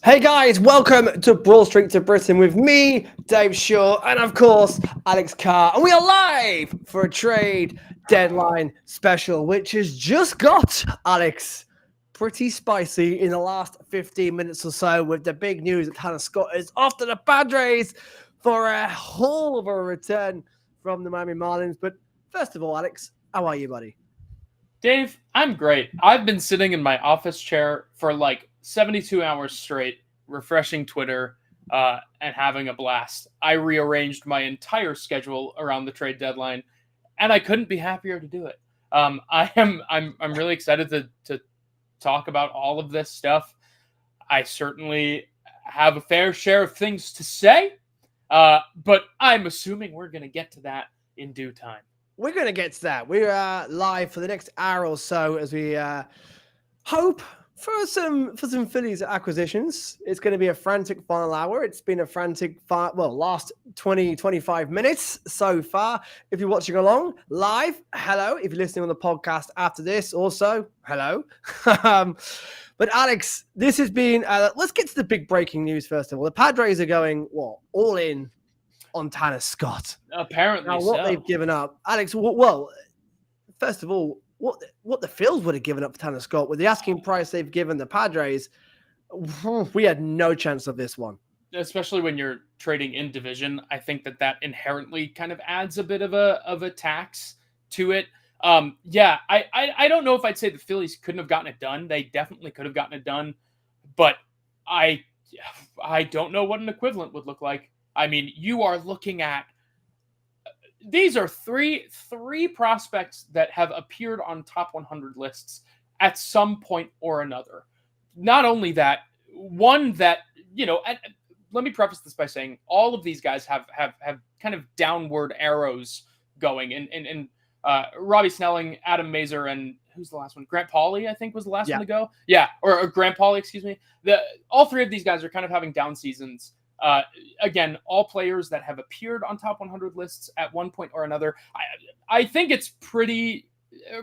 Hey guys, welcome to Brawl Street to Britain with me, Dave Shaw, and of course, Alex Carr. And we are live for a trade deadline special, which has just got, Alex, pretty spicy in the last 15 minutes or so with the big news that Tanner Scott is off to the Padres for a haul of a return from the Miami Marlins. But first of all, Alex, how are you, buddy? Dave, I'm great. I've been sitting in my office chair for like 72 hours straight, refreshing Twitter and having a blast. I rearranged my entire schedule around the trade deadline, and I couldn't be happier to do it. I'm really excited to talk about all of this stuff. I certainly have a fair share of things to say, but I'm assuming we're going to get to that in due time. We're going to get to that. We're live for the next hour or so as we hope for some Phillies acquisitions. It's going to be a frantic final hour. It's been a frantic, last 20, 25 minutes so far. If you're watching along live, hello. If you're listening on the podcast after this, also, hello. But Alex, this has been, let's get to the big breaking news first of all. The Padres are going, all in on Tanner Scott. Apparently, now, what they've given up, Alex. Well, first of all, what the Phils would have given up for Tanner Scott with the asking price they've given the Padres, we had no chance of this one. Especially when you're trading in division, I think that inherently kind of adds a bit of a tax to it. I don't know if I'd say the Phillies couldn't have gotten it done. They definitely could have gotten it done, but I don't know what an equivalent would look like. I mean, you are looking at these are three prospects that have appeared on top 100 lists at some point or another. Not only that, one that, and let me preface this by saying all of these guys have kind of downward arrows going. And Robbie Snelling, Adam Mazur, and who's the last one? Grant Pauley, I think, was the last one to go. Yeah, or Grant Pauley, excuse me. All three of these guys are kind of having down seasons. Again, all players that have appeared on top 100 lists at one point or another. I think it's pretty.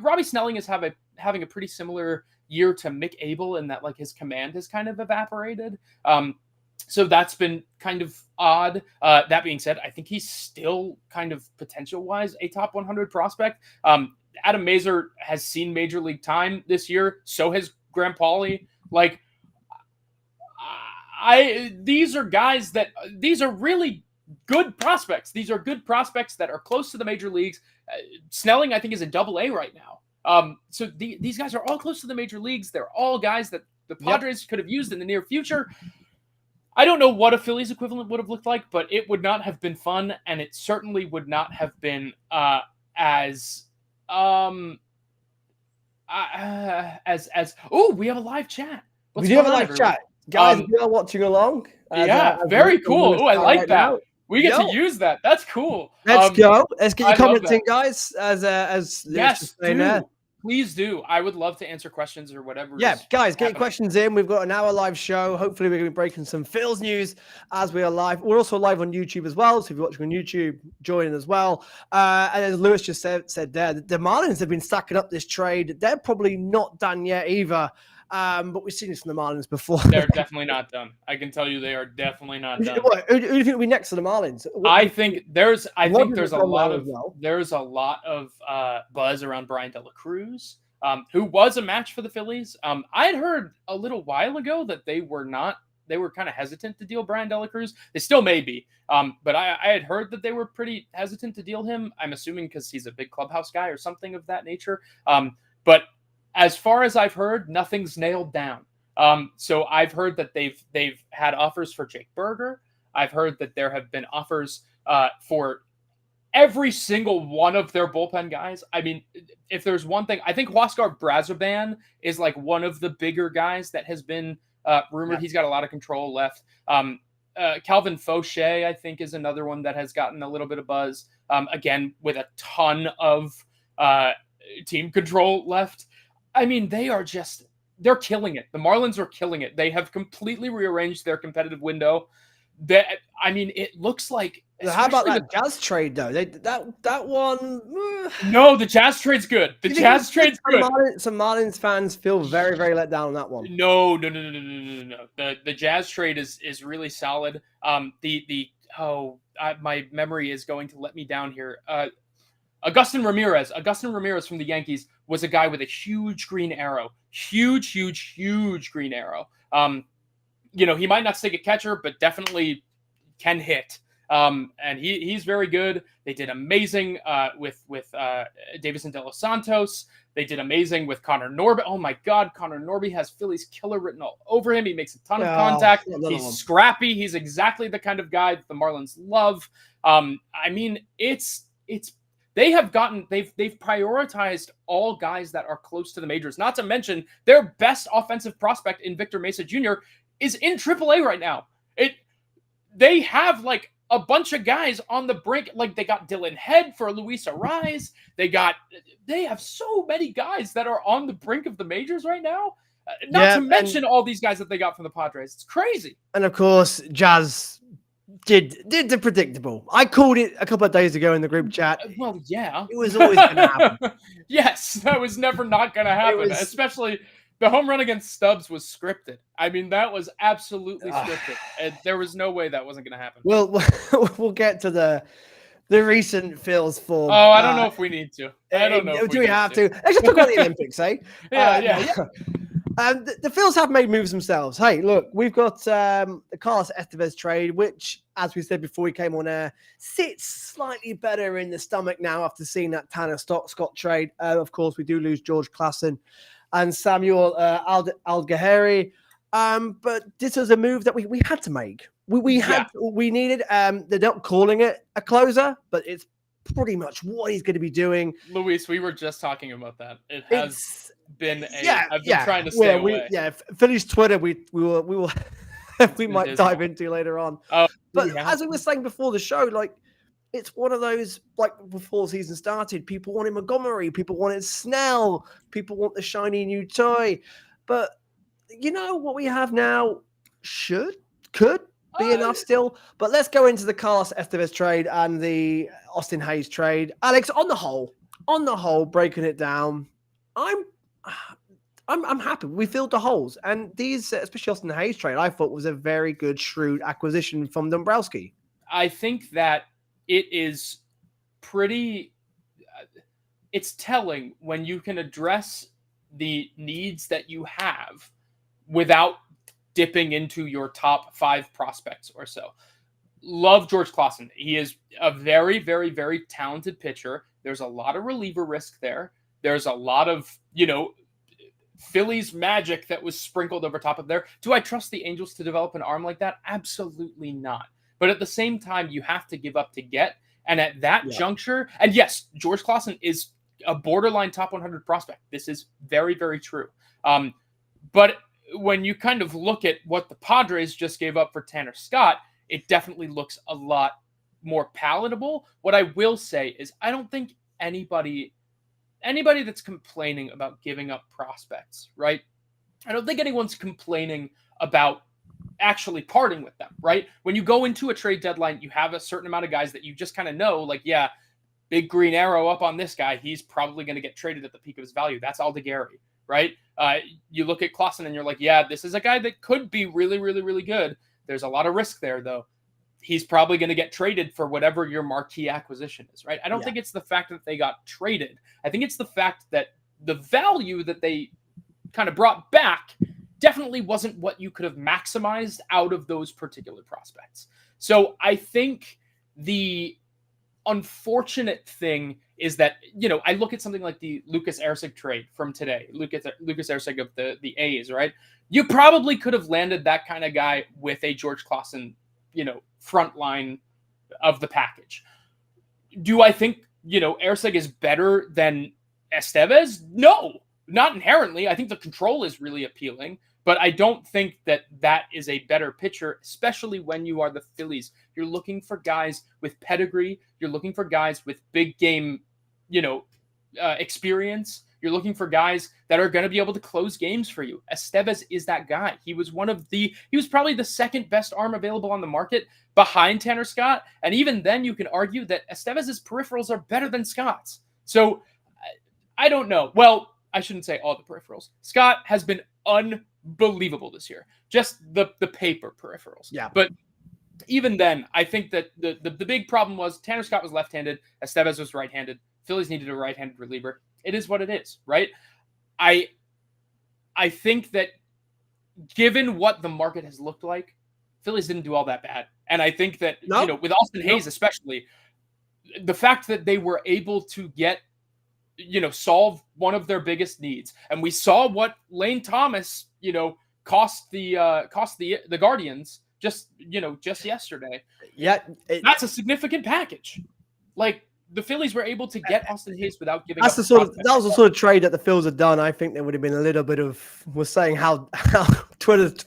Robbie Snelling is having a pretty similar year to Mick Abel in that like his command has kind of evaporated. So that's been kind of odd. That being said, I think he's still kind of potential-wise a top 100 prospect. Adam Mazur has seen major league time this year. So has Grant Pauley. Like. These are guys these are really good prospects. These are good prospects that are close to the major leagues. Snelling, I think, is in Double-A right now. So these guys are all close to the major leagues. They're all guys that the Padres could have used in the near future. I don't know what a Phillies equivalent would have looked like, but it would not have been fun, and it certainly would not have been as we have a live chat. We do have a live chat. Guys, if you're watching along. Very cool. Oh, I like that. Now. We get to use that. That's cool. Let's go. Let's get your comments in, guys. Yes, please do. I would love to answer questions or whatever. Yeah, guys, get your questions in. We've got an hour live show. Hopefully, we're going to be breaking some Phil's news as we are live. We're also live on YouTube as well. So if you're watching on YouTube, join in as well. And as Lewis just said there, the Marlins have been stacking up this trade. They're probably not done yet either. But we've seen this from the Marlins before. They're definitely not done. I can tell you they are definitely not done. Who do you think will be next to the Marlins? I think there's a lot of buzz around Brian De La Cruz, who was a match for the Phillies. I had heard a little while ago that they were kind of hesitant to deal Brian De La Cruz. They still may be. But I had heard that they were pretty hesitant to deal him. I'm assuming because he's a big clubhouse guy or something of that nature. But as far as I've heard, nothing's nailed down. So I've heard that they've had offers for Jake Burger. I've heard that there have been offers for every single one of their bullpen guys. I mean, if there's one thing, I think Huascar Brazoban is like one of the bigger guys that has been rumored. Yeah. He's got a lot of control left. Calvin Fauché, I think, is another one that has gotten a little bit of buzz. Again, with a ton of team control left. I mean, they're killing it. The Marlins are killing it. They have completely rearranged their competitive window. It looks like How about Especially that Jazz trade though? That one. No, the Jazz trade's good. The You think Jazz trade's good. Some Marlins fans feel very, very let down on that one. No. The Jazz trade is really solid. My memory is going to let me down here. Agustin Ramirez from the Yankees was a guy with a huge green arrow. Huge green arrow. He might not stick at catcher, but definitely can hit. And he's very good. They did amazing with Davison De Los Santos. They did amazing with Connor Norby. Oh my God, Connor Norby has Phillies killer written all over him. He makes a ton of contact. He's scrappy. He's exactly the kind of guy that the Marlins love. They've prioritized all guys that are close to the majors. Not to mention their best offensive prospect in Victor Mesa Jr. is in AAA right now. They have like a bunch of guys on the brink. Like they got Dylan Head for Luis Arraez. They have so many guys that are on the brink of the majors right now. Not to mention all these guys that they got from the Padres. It's crazy. And of course, Jazz did the predictable. I called it a couple of days ago in the group chat. Well, yeah. It was always going to happen. Yes, that was never not going to happen. Especially the home run against Stubbs was scripted. I mean, that was absolutely scripted. And there was no way that wasn't going to happen. Well, we'll get to the recent Phil's form. Oh, I don't know if we need to. I don't know. Do we have to? Let's just talk about the Olympics, eh? Yeah. The Phils have made moves themselves. Hey, look, we've got the Carlos Estevez trade, which, as we said before we came on air, sits slightly better in the stomach now after seeing that Tanner Scott trade. Of course, we do lose George Klassen and Samuel Aldgehari. But this was a move that we had to make. We needed. They're not calling it a closer, but it's pretty much what he's going to be doing. Luis, we were just talking about that. It has been I've been trying to stay away. Phillies Twitter, we will we might dive into later on. But as we were saying before the show, like it's one of those, like before the season started, people wanted Montgomery, people wanted Snell, people want the shiny new toy. But you know what we have now could be enough still. But let's go into the Carlos Estevez trade and the Austin Hayes trade. Alex, on the whole, breaking it down, I'm happy. We filled the holes, and these, especially Austin Hayes trade, I thought was a very good, shrewd acquisition from Dombrowski. I think that it is pretty. It's telling when you can address the needs that you have without dipping into your top 5 prospects or so. Love George Klassen. He is a very, very, very talented pitcher. There's a lot of reliever risk there. There's a lot of, Phillies magic that was sprinkled over top of there. Do I trust the Angels to develop an arm like that? Absolutely not. But at the same time, you have to give up to get. And at that juncture, and yes, George Klassen is a borderline top 100 prospect. This is very, very true. But when you kind of look at what the Padres just gave up for Tanner Scott, it definitely looks a lot more palatable. What I will say is I don't think anybody that's complaining about giving up prospects, right? I don't think anyone's complaining about actually parting with them, right? When you go into a trade deadline, you have a certain amount of guys that you just kind of know, like, yeah, big green arrow up on this guy. He's probably going to get traded at the peak of his value. That's Aldgehari, right? You look at Klassen and you're like, yeah, this is a guy that could be really, really, really good. There's a lot of risk there, though. He's probably going to get traded for whatever your marquee acquisition is, right? I don't think it's the fact that they got traded. I think it's the fact that the value that they kind of brought back definitely wasn't what you could have maximized out of those particular prospects. So I think the unfortunate thing is that, I look at something like the Lucas Erceg trade from today, Lucas Erceg of the A's, right? You probably could have landed that kind of guy with a George Klassen, front line of the package. Do I think, Erceg is better than Estevez? No, not inherently. I think the control is really appealing, but I don't think that is a better pitcher, especially when you are the Phillies. You're looking for guys with pedigree. You're looking for guys with big game, experience. You're looking for guys that are going to be able to close games for you. Estevez is that guy. He was probably the second best arm available on the market behind Tanner Scott. And even then you can argue that Estevez's peripherals are better than Scott's. So I don't know. Well, I shouldn't say all the peripherals. Scott has been unbelievable this year. Just the paper peripherals. Yeah. But even then, I think that the big problem was Tanner Scott was left-handed, Estevez was right-handed. Phillies needed a right-handed reliever. It is what it is, right? I think that given what the market has looked like, Phillies didn't do all that bad. And I think that, with Austin Hayes especially, the fact that they were able to get, solve one of their biggest needs. And we saw what Lane Thomas, cost the Guardians just yesterday. Yeah. That's a significant package. Like, the Phillies were able to get Austin Hayes without giving that was the sort of trade that the Phils had done. I think there would have been a little bit of, we're saying how Twitter has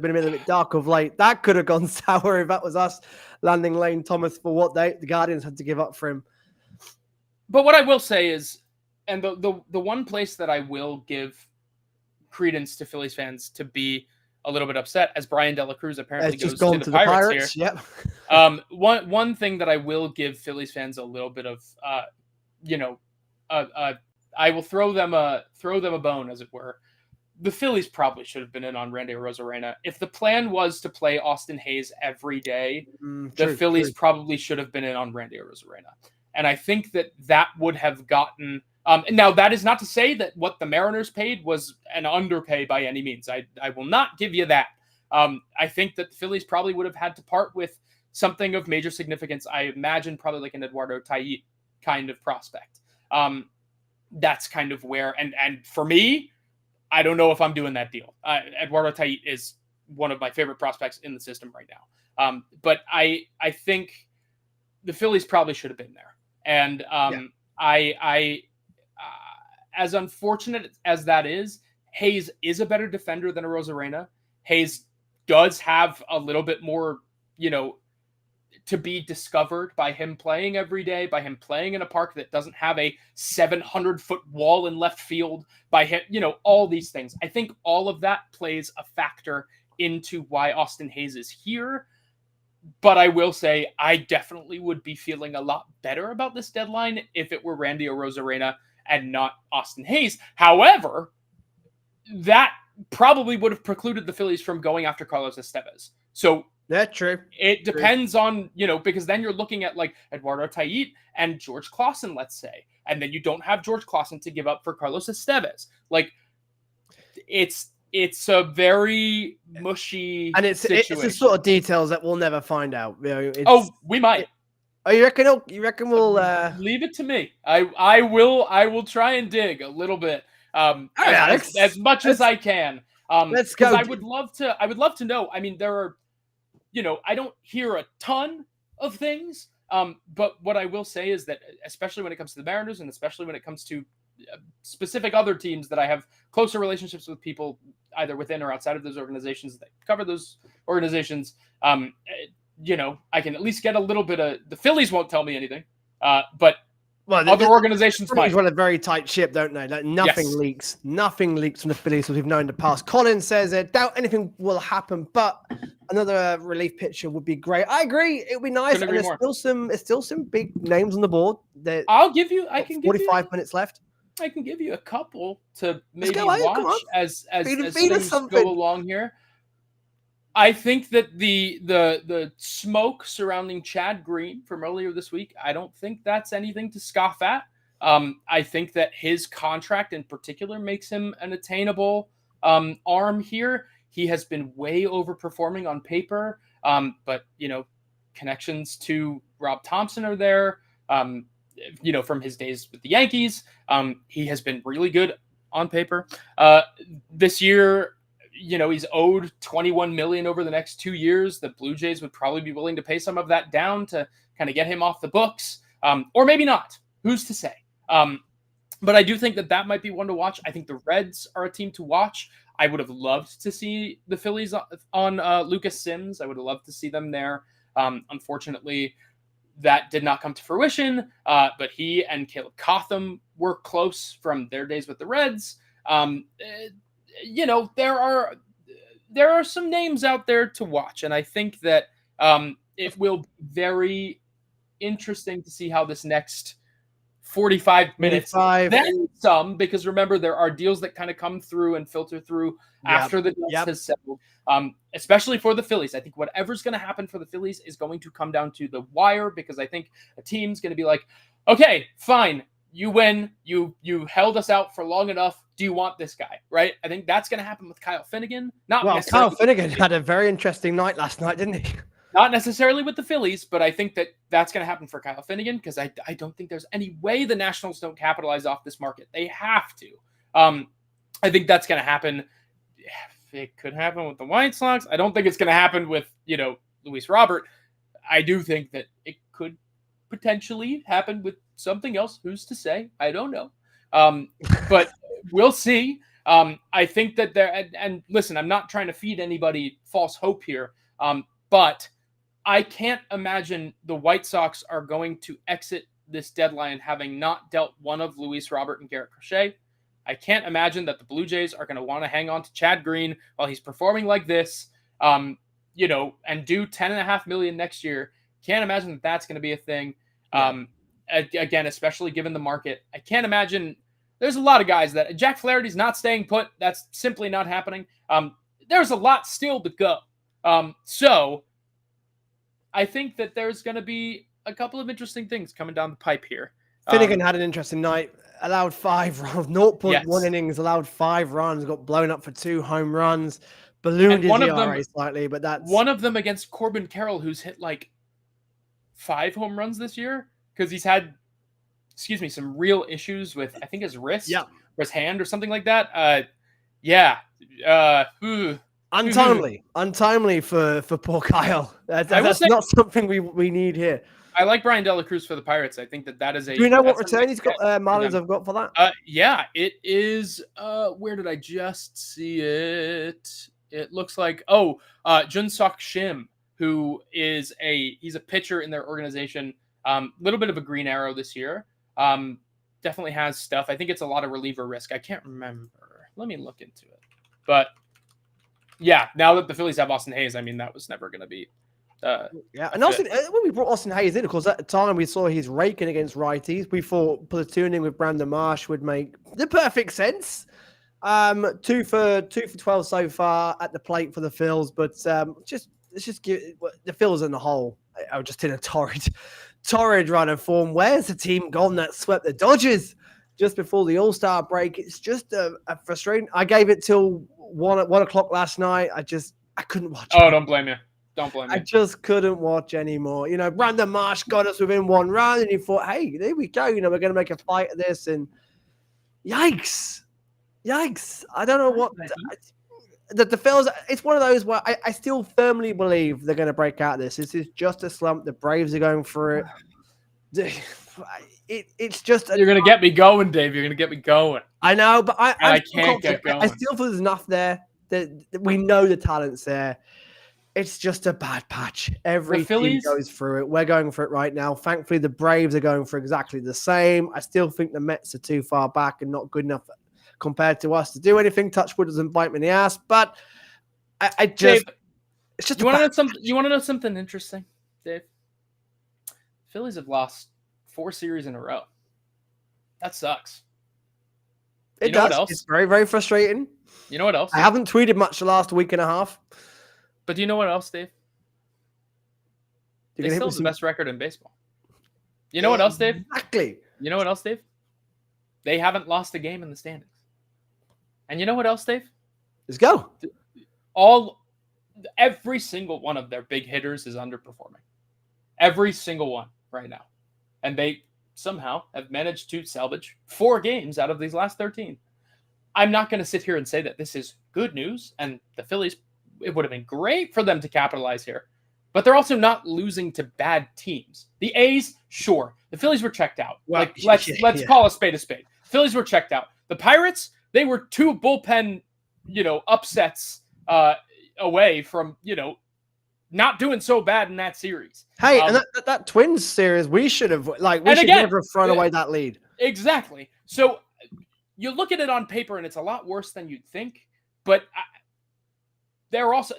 been a little bit dark of late. That could have gone sour if that was us landing Lane Thomas for what the Guardians had to give up for him. But what I will say is, and the one place that I will give credence to Phillies fans to be a little bit upset, as Brian De La Cruz apparently goes to the Pirates here. Yep. One thing that I will give Phillies fans a little bit of, I will throw them a bone, as it were. The Phillies probably should have been in on Randy Arozarena. If the plan was to play Austin Hayes every day, the Phillies probably should have been in on Randy Arozarena. And I think that would have gotten. Now, that is not to say that what the Mariners paid was an underpay by any means. I will not give you that. I think that the Phillies probably would have had to part with something of major significance. I imagine probably like an Eduardo Taiit kind of prospect. That's kind of where, and for me, I don't know if I'm doing that deal. Eduardo Taiit is one of my favorite prospects in the system right now. But I think the Phillies probably should have been there. And as unfortunate as that is, Hayes is a better defender than Arozarena. Hayes does have a little bit more, to be discovered by him playing every day, by him playing in a park that doesn't have a 700-foot wall in left field, by him, all these things. I think all of that plays a factor into why Austin Hayes is here. But I will say I definitely would be feeling a lot better about this deadline if it were Randy Arozarena and not Austin Hayes. However, that probably would have precluded the Phillies from going after Carlos Estevez. So that's true. It depends on, because then you're looking at like Eduardo Taiit and George Clausen, let's say, and then you don't have George Clausen to give up for Carlos Estevez. Like, it's a very mushy situation. It's the sort of details that we'll never find out. We might. You reckon we'll leave it to me? I will try and dig a little bit, as much as I can. Let's go. I would love to know. I mean, there are, I don't hear a ton of things. But what I will say is that, especially when it comes to the Mariners, and especially when it comes to specific other teams that I have closer relationships with, people either within or outside of those organizations that cover those organizations, I can at least get a little bit of. The Phillies won't tell me anything, but other organizations might. Run a very tight ship, don't they? Like nothing leaks. Nothing leaks from the Phillies, as we've known in the past. Colin says, doubt anything will happen, but another relief pitcher would be great. I agree. It would be nice. And there's still some big names on the board. I can give you 45 minutes left. I can give you a couple to maybe watch as things go along here. I think that the smoke surrounding Chad Green from earlier this week, I don't think that's anything to scoff at. I think that his contract in particular makes him an attainable arm here. He has been way overperforming on paper, but connections to Rob Thompson are there. From his days with the Yankees, he has been really good on paper. This year, he's owed $21 million over the next 2 years. The Blue Jays would probably be willing to pay some of that down to kind of get him off the books, or maybe not. Who's to say? But I do think that might be one to watch. I think the Reds are a team to watch. I would have loved to see the Phillies on Lucas Sims. I would have loved to see them there. Unfortunately, That did not come to fruition, but he and Caleb Cotham were close from their days with the Reds. There are some names out there to watch, and I think that it will be very interesting to see how this next 45 minutes, then some, because remember, there are deals that kind of come through and filter through after the dust has settled, especially for the Phillies. I think whatever's going to happen for the Phillies is going to come down to the wire, because I think a team's going to be like, okay, fine, you win, you held us out for long enough, do you want this guy, right? I think that's going to happen with Kyle Finnegan. Kyle Finnegan had a very interesting night last night, didn't he? Not necessarily with the Phillies, but I think that that's going to happen for Kyle Finnegan, because I don't think there's any way the Nationals don't capitalize off this market. They have to. I think that's going to happen. It could happen with the White Sox. I don't think it's going to happen with, Luis Robert. I do think that it could potentially happen with something else. Who's to say? I don't know. But we'll see. I think that and listen, I'm not trying to feed anybody false hope here. But I can't imagine the White Sox are going to exit this deadline having not dealt one of Luis Robert and Garrett Crochet. I can't imagine that the Blue Jays are going to want to hang on to Chad Green while he's performing like this, and do $10.5 million next year. Can't imagine that that's going to be a thing. Again, especially given the market, I can't imagine. There's a lot of guys that Jack Flaherty's not staying put. That's simply not happening. There's a lot still to go. So I think that there's going to be a couple of interesting things coming down the pipe here. Finnegan had an interesting night. Allowed 5 runs, 0.1 innings, allowed 5 runs, got blown up for 2 home runs, ballooned his ERA slightly, but that's one of them against Corbin Carroll, who's hit like 5 home runs this year, because he's had, some real issues with, I think, his wrist or his hand or something like that. Untimely for poor Kyle. That's not something we need here. I like Brian De La Cruz for the Pirates. I think that is a. Do you know what return he's got? Marlins have got for that. It is. Where did I just see it? It looks like Jun Sok Shim, who is he's a pitcher in their organization. Little bit of a green arrow this year. Definitely has stuff. I think it's a lot of reliever risk. I can't remember. Let me look into it. But yeah, now that the Phillies have Austin Hayes, I mean, that was never going to be. And Austin, when we brought Austin Hayes in, of course, at the time we saw he's raking against righties. We thought platooning with Brandon Marsh would make the perfect sense. 2 for 12 so far at the plate for the Phils, but let's just give the Phils in the whole are just in a torrid run of form. Where's the team gone that swept the Dodgers just before the All-Star break? It's just a frustrating. I gave it till 1 o'clock last night. I couldn't watch. Oh, don't blame you. Don't blame me. I just couldn't watch anymore. Brandon Marsh got us within 1 run, and you thought, hey, there we go. We're going to make a fight of this. And yikes. I don't know what. The Phils, it's one of those where I still firmly believe they're going to break out of this. This is just a slump. The Braves are going through it. It's just. You're going to get me going, Dave. You're going to get me going. I know, but I can't get going. I still feel there's enough there that we know the talent's there. It's just a bad patch. Every team goes through it. We're going through it right now. Thankfully, the Braves are going for exactly the same. I still think the Mets are too far back and not good enough compared to us to do anything. Touchwood doesn't bite me in the ass, but I just. Dave, it's just. You want to know something? You want to know something interesting, Dave? Phillies have lost 4 series in a row. That sucks. It does. What else? It's very, very frustrating. You know what else? I haven't tweeted much the last week and a half. But do you know what else, Dave? They still have the best record in baseball. You know what else, Dave? Exactly. You know what else, Dave? They haven't lost a game in the standings. And you know what else, Dave? Let's go. Every single one of their big hitters is underperforming. Every single one right now. And they somehow have managed to salvage 4 games out of these last 13. I'm not going to sit here and say that this is good news, and the Phillies, it would have been great for them to capitalize here. But they're also not losing to bad teams. The A's, sure. The Phillies were checked out. Well, let's call a spade a spade. Phillies were checked out. The Pirates, they were 2 bullpen, upsets away from, not doing so bad in that series. Hey, and that Twins series, we should have never have thrown away that lead. Exactly. So you look at it on paper, and it's a lot worse than you'd think. But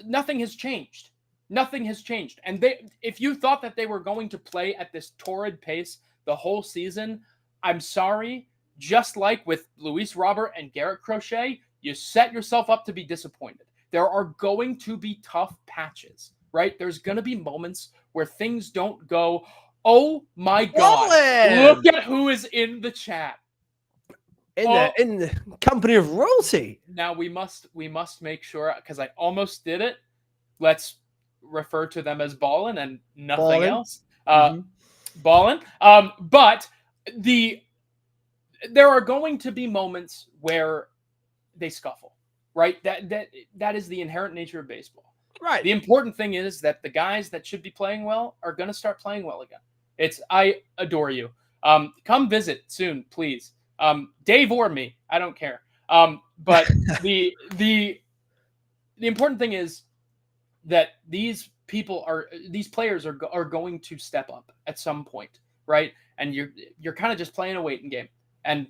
nothing has changed. Nothing has changed. And if you thought that they were going to play at this torrid pace the whole season, I'm sorry. Just like with Luis Robert and Garrett Crochet, you set yourself up to be disappointed. There are going to be tough patches, right? There's going to be moments where things don't go, oh my God, look at who is in the chat. In the company of royalty. Now we must make sure, because I almost did it. Let's refer to them as Ballin and nothing else. Ballin. But there are going to be moments where they scuffle, right? That is the inherent nature of baseball. Right. The important thing is that the guys that should be playing well are going to start playing well again. I adore you. Come visit soon, please. Dave or me, I don't care. But the important thing is that these players are going to step up at some point, right? And you're kind of just playing a waiting game. And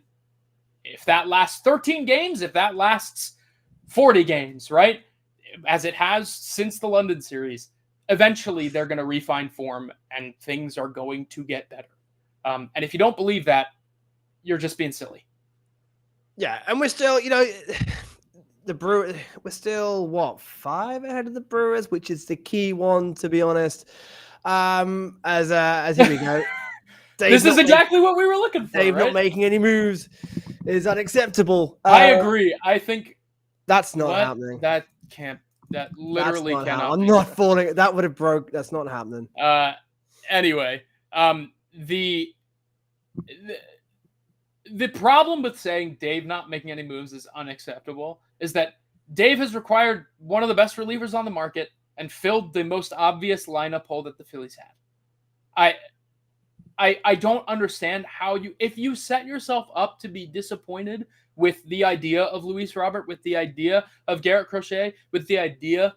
if that lasts 13 games, if that lasts 40 games, right? As it has since the London series, eventually they're going to refine form and things are going to get better. And if you don't believe that, you're just being silly. Yeah, and we're still, we're still 5 ahead of the Brewers, which is the key one, to be honest. As here we go. This is exactly what we were looking for. Dave not making any moves is unacceptable. I agree. I think that's not happening. That literally cannot. I'm not falling. That would have broke. That's not happening. Anyway, the problem with saying Dave not making any moves is unacceptable is that Dave has required one of the best relievers on the market and filled the most obvious lineup hole that the Phillies had. I don't understand how if you set yourself up to be disappointed with the idea of Luis Robert, with the idea of Garrett Crochet, with the idea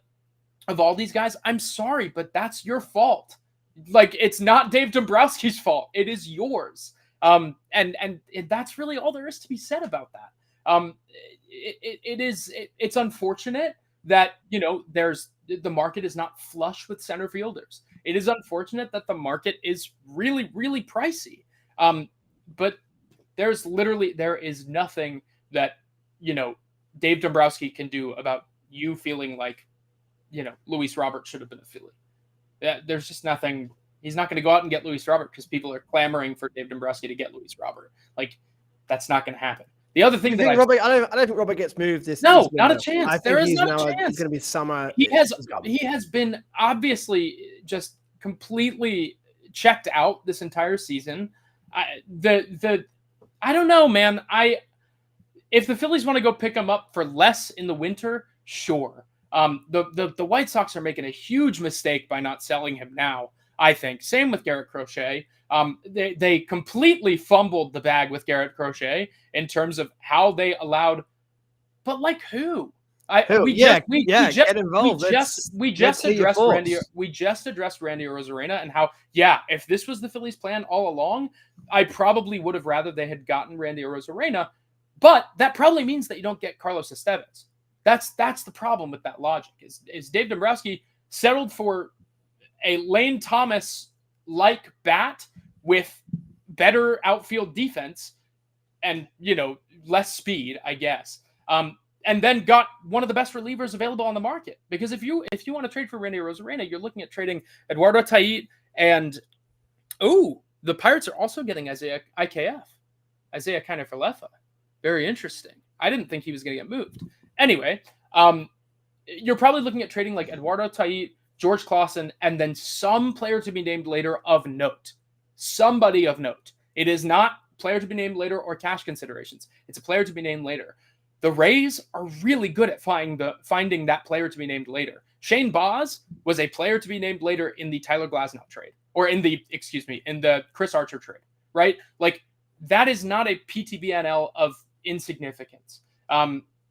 of all these guys, I'm sorry, but that's your fault. Like, it's not Dave Dombrowski's fault. It is yours. And that's really all there is to be said about that. It's unfortunate that, the market is not flush with center fielders. It is unfortunate that the market is really, really pricey. But there is nothing that, Dave Dombrowski can do about you feeling like, Luis Robert should have been a Philly. There's just nothing. He's not going to go out and get Luis Robert because people are clamoring for Dave Dombrowski to get Luis Robert. Like, that's not going to happen. The other thing I don't think Robert gets moved this. No, not a chance. There is not a chance. It's going to be summer. He has been obviously just completely checked out this entire season. I don't know, man. If the Phillies want to go pick him up for less in the winter, sure. The White Sox are making a huge mistake by not selling him now, I think. Same with Garrett Crochet. They completely fumbled the bag with Garrett Crochet in terms of how they allowed, but like who? We just addressed Randy Arozarena and how, if this was the Phillies' plan all along, I probably would have rather they had gotten Randy Arozarena, but that probably means that you don't get Carlos Estevez. That's the problem with that logic. Is Dave Dombrowski settled for a Lane Thomas-like bat with better outfield defense and, less speed, I guess. And then got one of the best relievers available on the market. Because if you want to trade for Randy Arozarena, you're looking at trading Eduardo Tait and the Pirates are also getting Isaiah Kiner-Falefa. Very interesting. I didn't think he was going to get moved. Anyway, you're probably looking at trading like Eduardo Tait, George Clausen, and then some player to be named later of note. Somebody of note. It is not player to be named later or cash considerations. It's a player to be named later. The Rays are really good at finding that player to be named later. Shane Baz was a player to be named later in the Tyler Glasnow trade, or in the Chris Archer trade, right? Like, that is not a PTBNL of insignificance.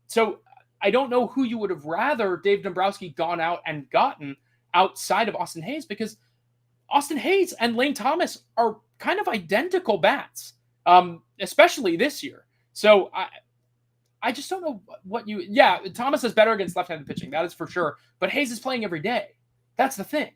So I don't know who you would have rather Dave Dombrowski gone out and gotten outside of Austin Hayes, because Austin Hayes and Lane Thomas are kind of identical bats, especially this year. So I just don't know what you. Yeah, Thomas is better against left-handed pitching, that is for sure. But Hayes is playing every day. That's the thing.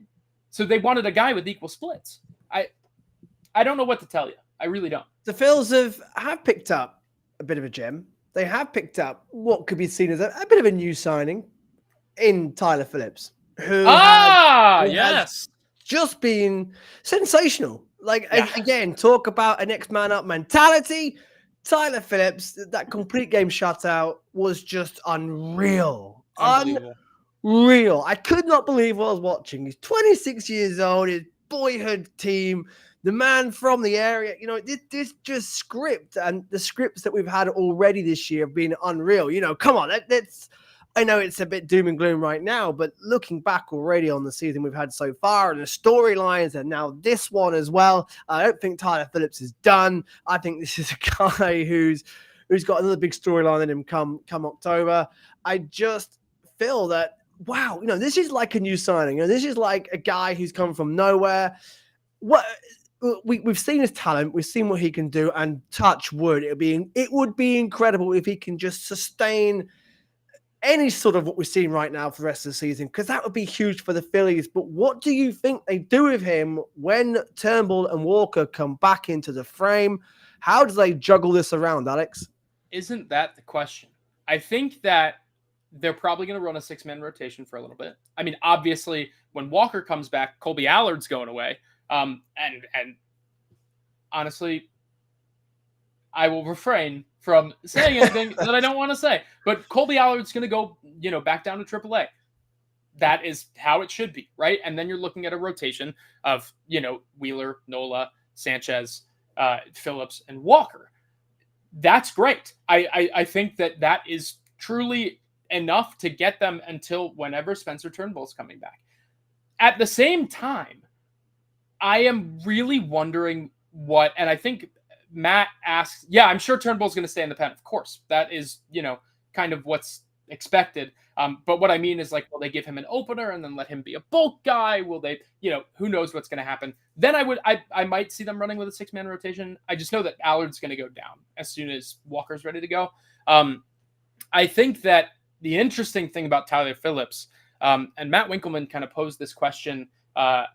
So they wanted a guy with equal splits. I don't know what to tell you. I really don't. The Phils have picked up a bit of a gem. They have picked up what could be seen as a bit of a new signing in Tyler Phillips, who has just been sensational. Again, talk about a next man up mentality. Tyler Phillips, that complete game shutout was just unreal. Unreal. I could not believe what I was watching. He's 26 years old, his boyhood team, the man from the area. This just script, and the scripts that we've had already this year have been unreal. Come on, that's. I know it's a bit doom and gloom right now, but looking back already on the season we've had so far and the storylines, and now this one as well, I don't think Tyler Phillips is done. I think this is a guy who's got another big storyline in him come October. I just feel that, wow, this is like a new signing. This is like a guy who's come from nowhere. We've seen his talent, we've seen what he can do, and touch wood, it would be incredible if he can just sustain any sort of what we're seeing right now for the rest of the season, because that would be huge for the Phillies. But what do you think they do with him when Turnbull and Walker come back into the frame? How do they juggle this around, Alex? Isn't that the question? I think that they're probably going to run a 6-man rotation for a little bit. I mean, obviously, when Walker comes back, Colby Allard's going away. And honestly, I will refrain from saying anything that I don't want to say. But Colby Allard's going to go, back down to AAA. That is how it should be, right? And then you're looking at a rotation of, Wheeler, Nola, Sanchez, Phillips, and Walker. That's great. I think that is truly enough to get them until whenever Spencer Turnbull's coming back. At the same time, I am really wondering and I think Matt asks, I'm sure Turnbull's going to stay in the pen. Of course, that is, kind of what's expected. But what I mean is, will they give him an opener and then let him be a bulk guy? Will they, who knows what's going to happen? Then I might see them running with a 6-man rotation. I just know that Allard's going to go down as soon as Walker's ready to go. I think that the interesting thing about Tyler Phillips, and Matt Winkelman kind of posed this question a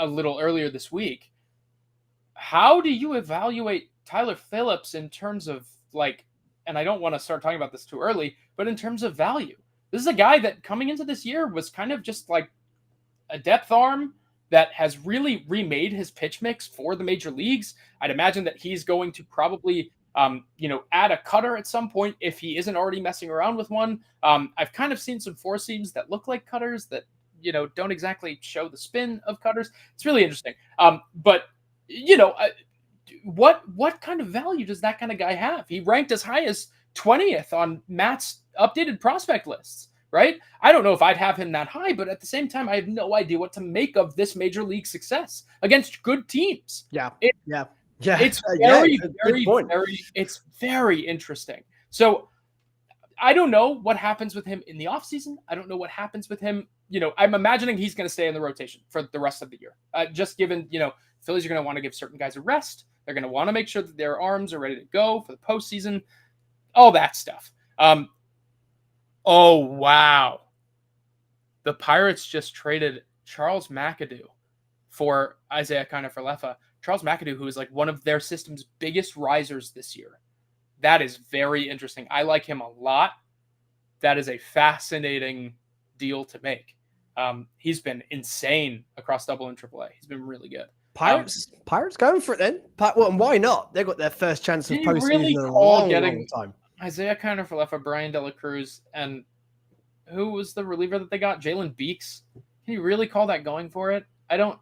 little earlier this week. How do you evaluate Tyler Phillips in terms of and I don't want to start talking about this too early, but in terms of value? This is a guy that coming into this year was kind of just like a depth arm that has really remade his pitch mix for the major leagues. I'd imagine that he's going to probably, add a cutter at some point if he isn't already messing around with one. I've kind of seen some four seams that look like cutters that, don't exactly show the spin of cutters. It's really interesting. But what kind of value does that kind of guy have? He ranked as high as 20th on Matt's updated prospect lists, right? I don't know if I'd have him that high, but at the same time, I have no idea what to make of this major league success against good teams. It's very interesting. So I don't know what happens with him in the offseason. I don't know what happens with him. I'm imagining he's going to stay in the rotation for the rest of the year. Just given, Phillies are going to want to give certain guys a rest. They're going to want to make sure that their arms are ready to go for the postseason, all that stuff. Oh, wow. The Pirates just traded Charles McAdoo for Isaiah Kiner-Falefa. Charles McAdoo, who is one of their system's biggest risers this year. That is very interesting. I like him a lot. That is a fascinating deal to make. He's been insane across Double and Triple A. He's been really good. Pirates going for it then. Well, and why not? They got their first chance of postseason in a long time. Isaiah Kiner-Falefa, Brian De La Cruz, and who was the reliever that they got? Jalen Beeks. Can you really call that going for it? I don't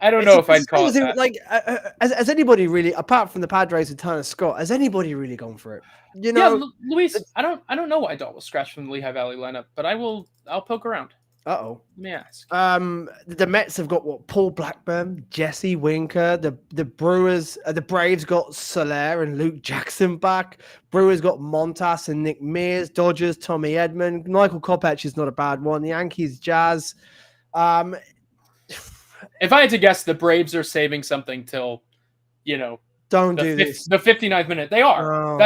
know if I'd call it that. Has anybody really, apart from the Padres and Tanner Scott, has anybody really gone for it? Yeah, Luis, I don't know why Dahl was scratched from the Lehigh Valley lineup, but I'll poke around. Uh-oh. Let me ask. The Mets have got Paul Blackburn, Jesse Winker. The Brewers, the Braves got Soler and Luke Jackson back. Brewers got Montas and Nick Mears. Dodgers, Tommy Edman. Michael Kopech is not a bad one. The Yankees, Jazz. If I had to guess, the Braves are saving something till, don't do this. the 59th minute. They are.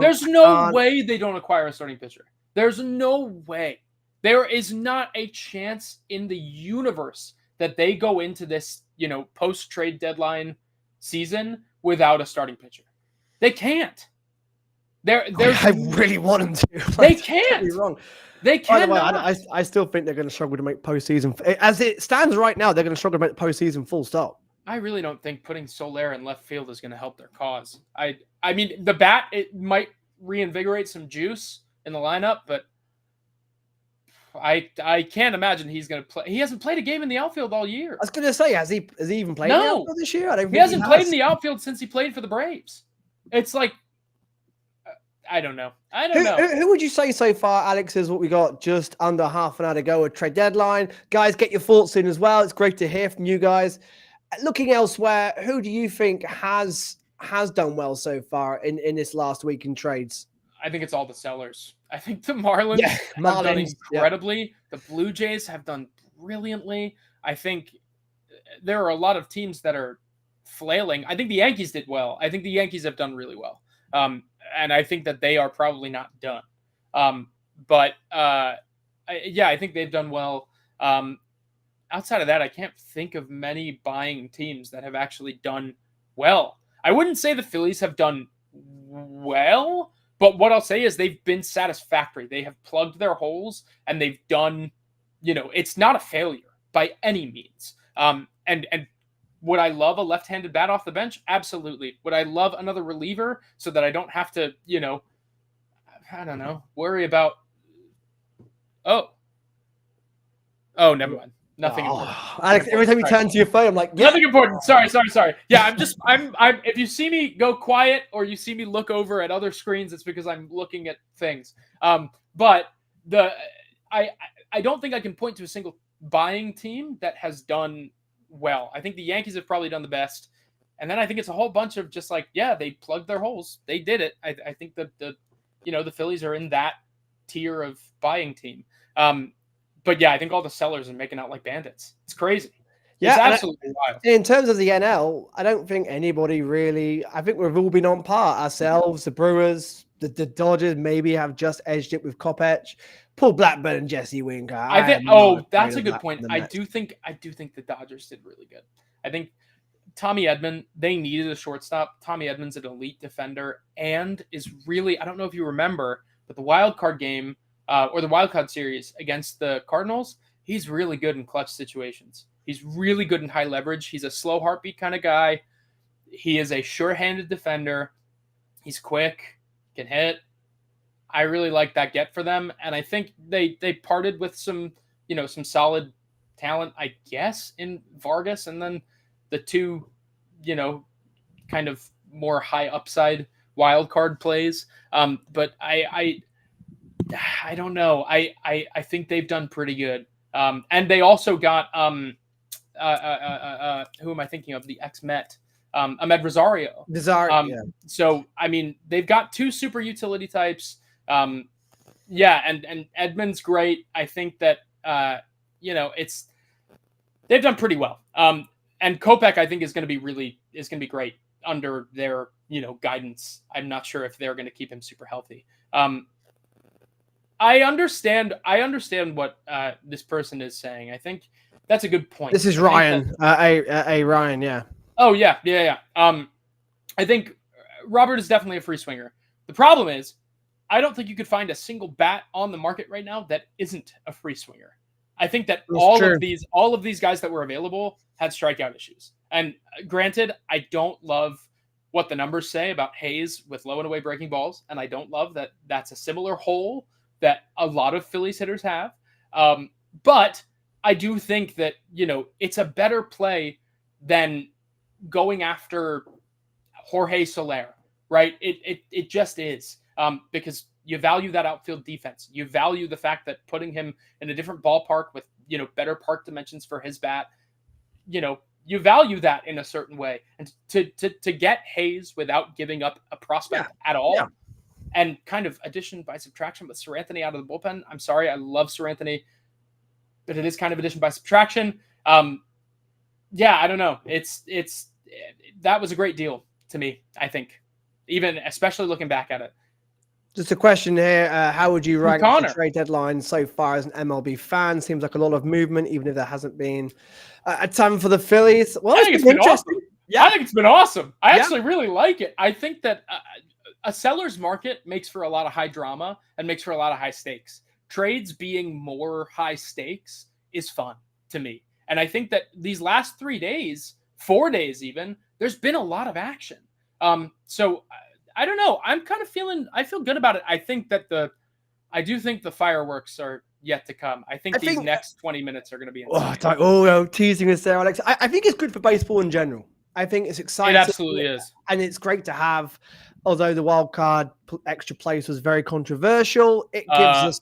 There's no way they don't acquire a starting pitcher. There's no way. There is not a chance in the universe that they go into this, post-trade deadline season without a starting pitcher. They can't. I really want them to. They can't. Be wrong. They can't. I still think they're going to struggle to make postseason. As it stands right now, they're going to struggle to make postseason. Full stop. I really don't think putting Soler in left field is going to help their cause. I mean, the bat, it might reinvigorate some juice in the lineup, but I can't imagine he's going to play. He hasn't played a game in the outfield all year. I was going to say, has he even played in the outfield this year? He hasn't played in the outfield since he played for the Braves. It's like, I don't know. Who would you say so far, Alex, is what we got just under half an hour to go at trade deadline? Guys, get your thoughts in as well. It's great to hear from you guys. Looking elsewhere, who do you think has done well so far in this last week in trades? I think it's all the sellers. I think the Marlins have done incredibly. Yeah. The Blue Jays have done brilliantly. I think there are a lot of teams that are flailing. I think the Yankees did well. I think the Yankees have done really well. And I think that they are probably not done. I think they've done well. Outside of that, I can't think of many buying teams that have actually done well. I wouldn't say the Phillies have done well, but what I'll say is they've been satisfactory. They have plugged their holes and they've done, it's not a failure by any means. And would I love a left-handed bat off the bench? Absolutely. Would I love another reliever so that I don't have to, worry about, oh, never mind. Nothing important. Alex, every time you turn to your phone, I'm like, nothing important. Sorry. Yeah, I'm if you see me go quiet or you see me look over at other screens, it's because I'm looking at things. But I don't think I can point to a single buying team that has done well. I think the Yankees have probably done the best. And then I think it's a whole bunch of just like, yeah, they plugged their holes. They did it. I think that the Phillies are in that tier of buying team. But yeah, I think all the sellers are making out like bandits. It's crazy. Yeah, it's absolutely wild. In terms of the NL, I don't think anybody really. I think we've all been on par. Ourselves, the Brewers, the Dodgers maybe have just edged it with Kopech. Paul Blackburn and Jesse Winker. That's a good point. I do think the Dodgers did really good. I think Tommy Edman, they needed a shortstop. Tommy Edman's an elite defender and is really, I don't know if you remember, but the wild card game. Or the wildcard series against the Cardinals, he's really good in clutch situations. He's really good in high leverage. He's a slow heartbeat kind of guy. He is a sure-handed defender. He's quick, can hit. I really like that get for them. And I think they parted with some solid talent, I guess, in Vargas. And then the two, kind of more high upside wild card plays. But I don't know. I think they've done pretty good. And they also got who am I thinking of? The ex-Met, Ahmed Rosario. So I mean, they've got two super utility types. And Edman's great. I think that they've done pretty well. And Kopech I think is going to be great under their guidance. I'm not sure if they're going to keep him super healthy. I understand what this person is saying. I think that's a good point. This is Ryan. Ryan, yeah. Oh, yeah. I think Robert is definitely a free swinger. The problem is, I don't think you could find a single bat on the market right now that isn't a free swinger. I think that all of these guys that were available had strikeout issues. And granted, I don't love what the numbers say about Hayes with low and away breaking balls, and I don't love that that's a similar hole that a lot of Phillies hitters have. But I do think that, it's a better play than going after Jorge Soler, right? It just is, because you value that outfield defense. You value the fact that putting him in a different ballpark with, better park dimensions for his bat, you value that in a certain way. And to get Hayes without giving up a prospect at all, and kind of addition by subtraction with Seranthony out of the bullpen. I'm sorry, I love Seranthony. but it is kind of addition by subtraction. Yeah, I don't know. That was a great deal to me, I think, even especially looking back at it. Just a question here. How would you rank the Connor. trade deadline so far as an MLB fan? Seems like a lot of movement, even if there hasn't been a ton for the Phillies. Well, I think it's been interesting. awesome. Yeah. I think it's been awesome. I Yeah. actually really like it. I think that a seller's market makes for a lot of high drama and makes for a lot of high stakes. Trades being more high stakes is fun to me. And I think that these last 3 days, 4 days even, there's been a lot of action. So I don't know. I feel good about it. I do think the fireworks are yet to come. I think these next 20 minutes are going to be insane. Teasing us there, Alex. I think it's good for baseball in general. I think it's exciting. It absolutely is. And it's great to have, although the wild card extra place was very controversial, it gives us.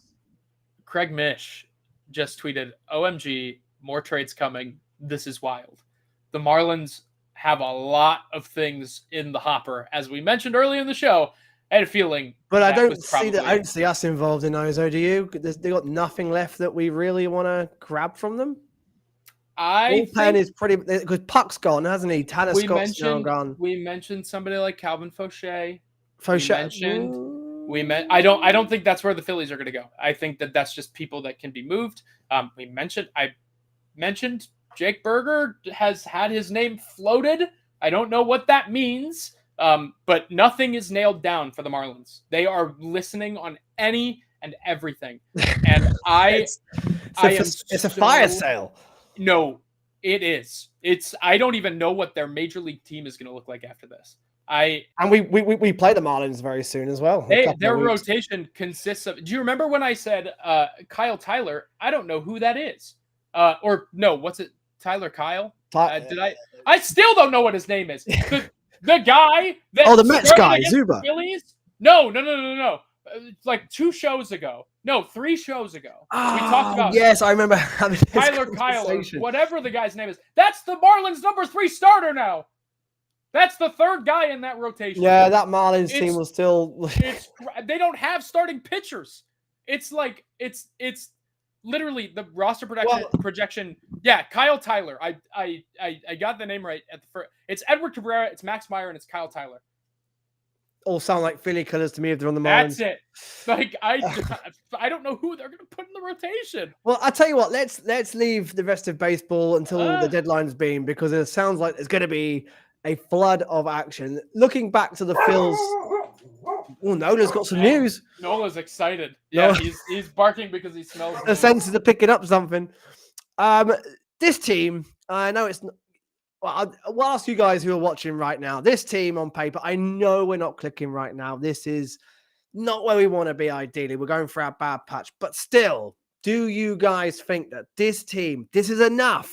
Craig Mish just tweeted, OMG, more trades coming. This is wild. The Marlins have a lot of things in the hopper. As we mentioned earlier in the show, I had a feeling. But I don't see us involved in those, do you? They got nothing left that we really want to grab from them. Bullpen is pretty, because Puck's gone, hasn't he? Tanner Scott's now gone. We mentioned somebody like Calvin Fauché. We mentioned. I don't think that's where the Phillies are going to go. I think that that's just people that can be moved. I mentioned Jake Burger has had his name floated. I don't know what that means, but nothing is nailed down for the Marlins. They are listening on any and everything, and it's a fire sale. No, it is. I don't even know what their major league team is going to look like after this. We play the Marlins very soon as well. Their rotation consists of. Do you remember when I said Kyle Tyler? I don't know who that is. Or no, what's it? Tyler Kyle? I still don't know what his name is. The guy that the Mets guy, Zuba. Phillies? No. Like 2 shows ago. No, 3 shows ago. We talked about. Yes, I remember having this Tyler Kyle, whatever the guy's name is. That's the Marlins' number 3 starter now. That's the 3rd guy in that rotation. Yeah, that Marlins team was still. They don't have starting pitchers. It's literally the roster projection. Yeah, Kyle Tyler. I got the name right at the first. It's Edward Cabrera, it's Max Meyer, and it's Kyle Tyler. All sound like Philly colors to me if they're on the Marlins. That's it. Like I don't know who they're going to put in the rotation. Well, I'll tell you what. Let's leave the rest of baseball until the deadline's been, because it sounds like there's going to be a flood of action. Looking back to the Phils. Oh, Nola's got some news. Nola's excited. Yeah, he's barking because he smells. The senses are picking up something. This team, I know it's not. Well, I'll ask you guys who are watching right now. This team on paper, I know we're not clicking right now. This is not where we want to be ideally. We're going for our bad patch. But still, do you guys think that this team, this is enough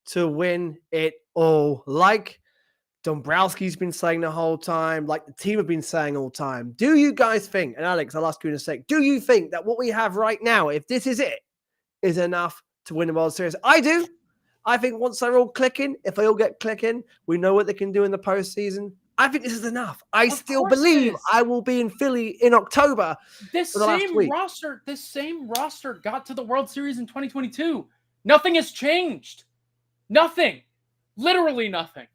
to win it all? Like Dombrowski's been saying the whole time, like the team have been saying all time. Do you guys think, and Alex, I'll ask you in a sec, do you think that what we have right now, if this is it, is enough to win the World Series? I do. I think once they're all clicking, if they all get clicking, we know what they can do in the postseason. I think this is enough. I still believe I will be in Philly in October. This same roster got to the World Series in 2022. Nothing has changed. Nothing. Literally nothing.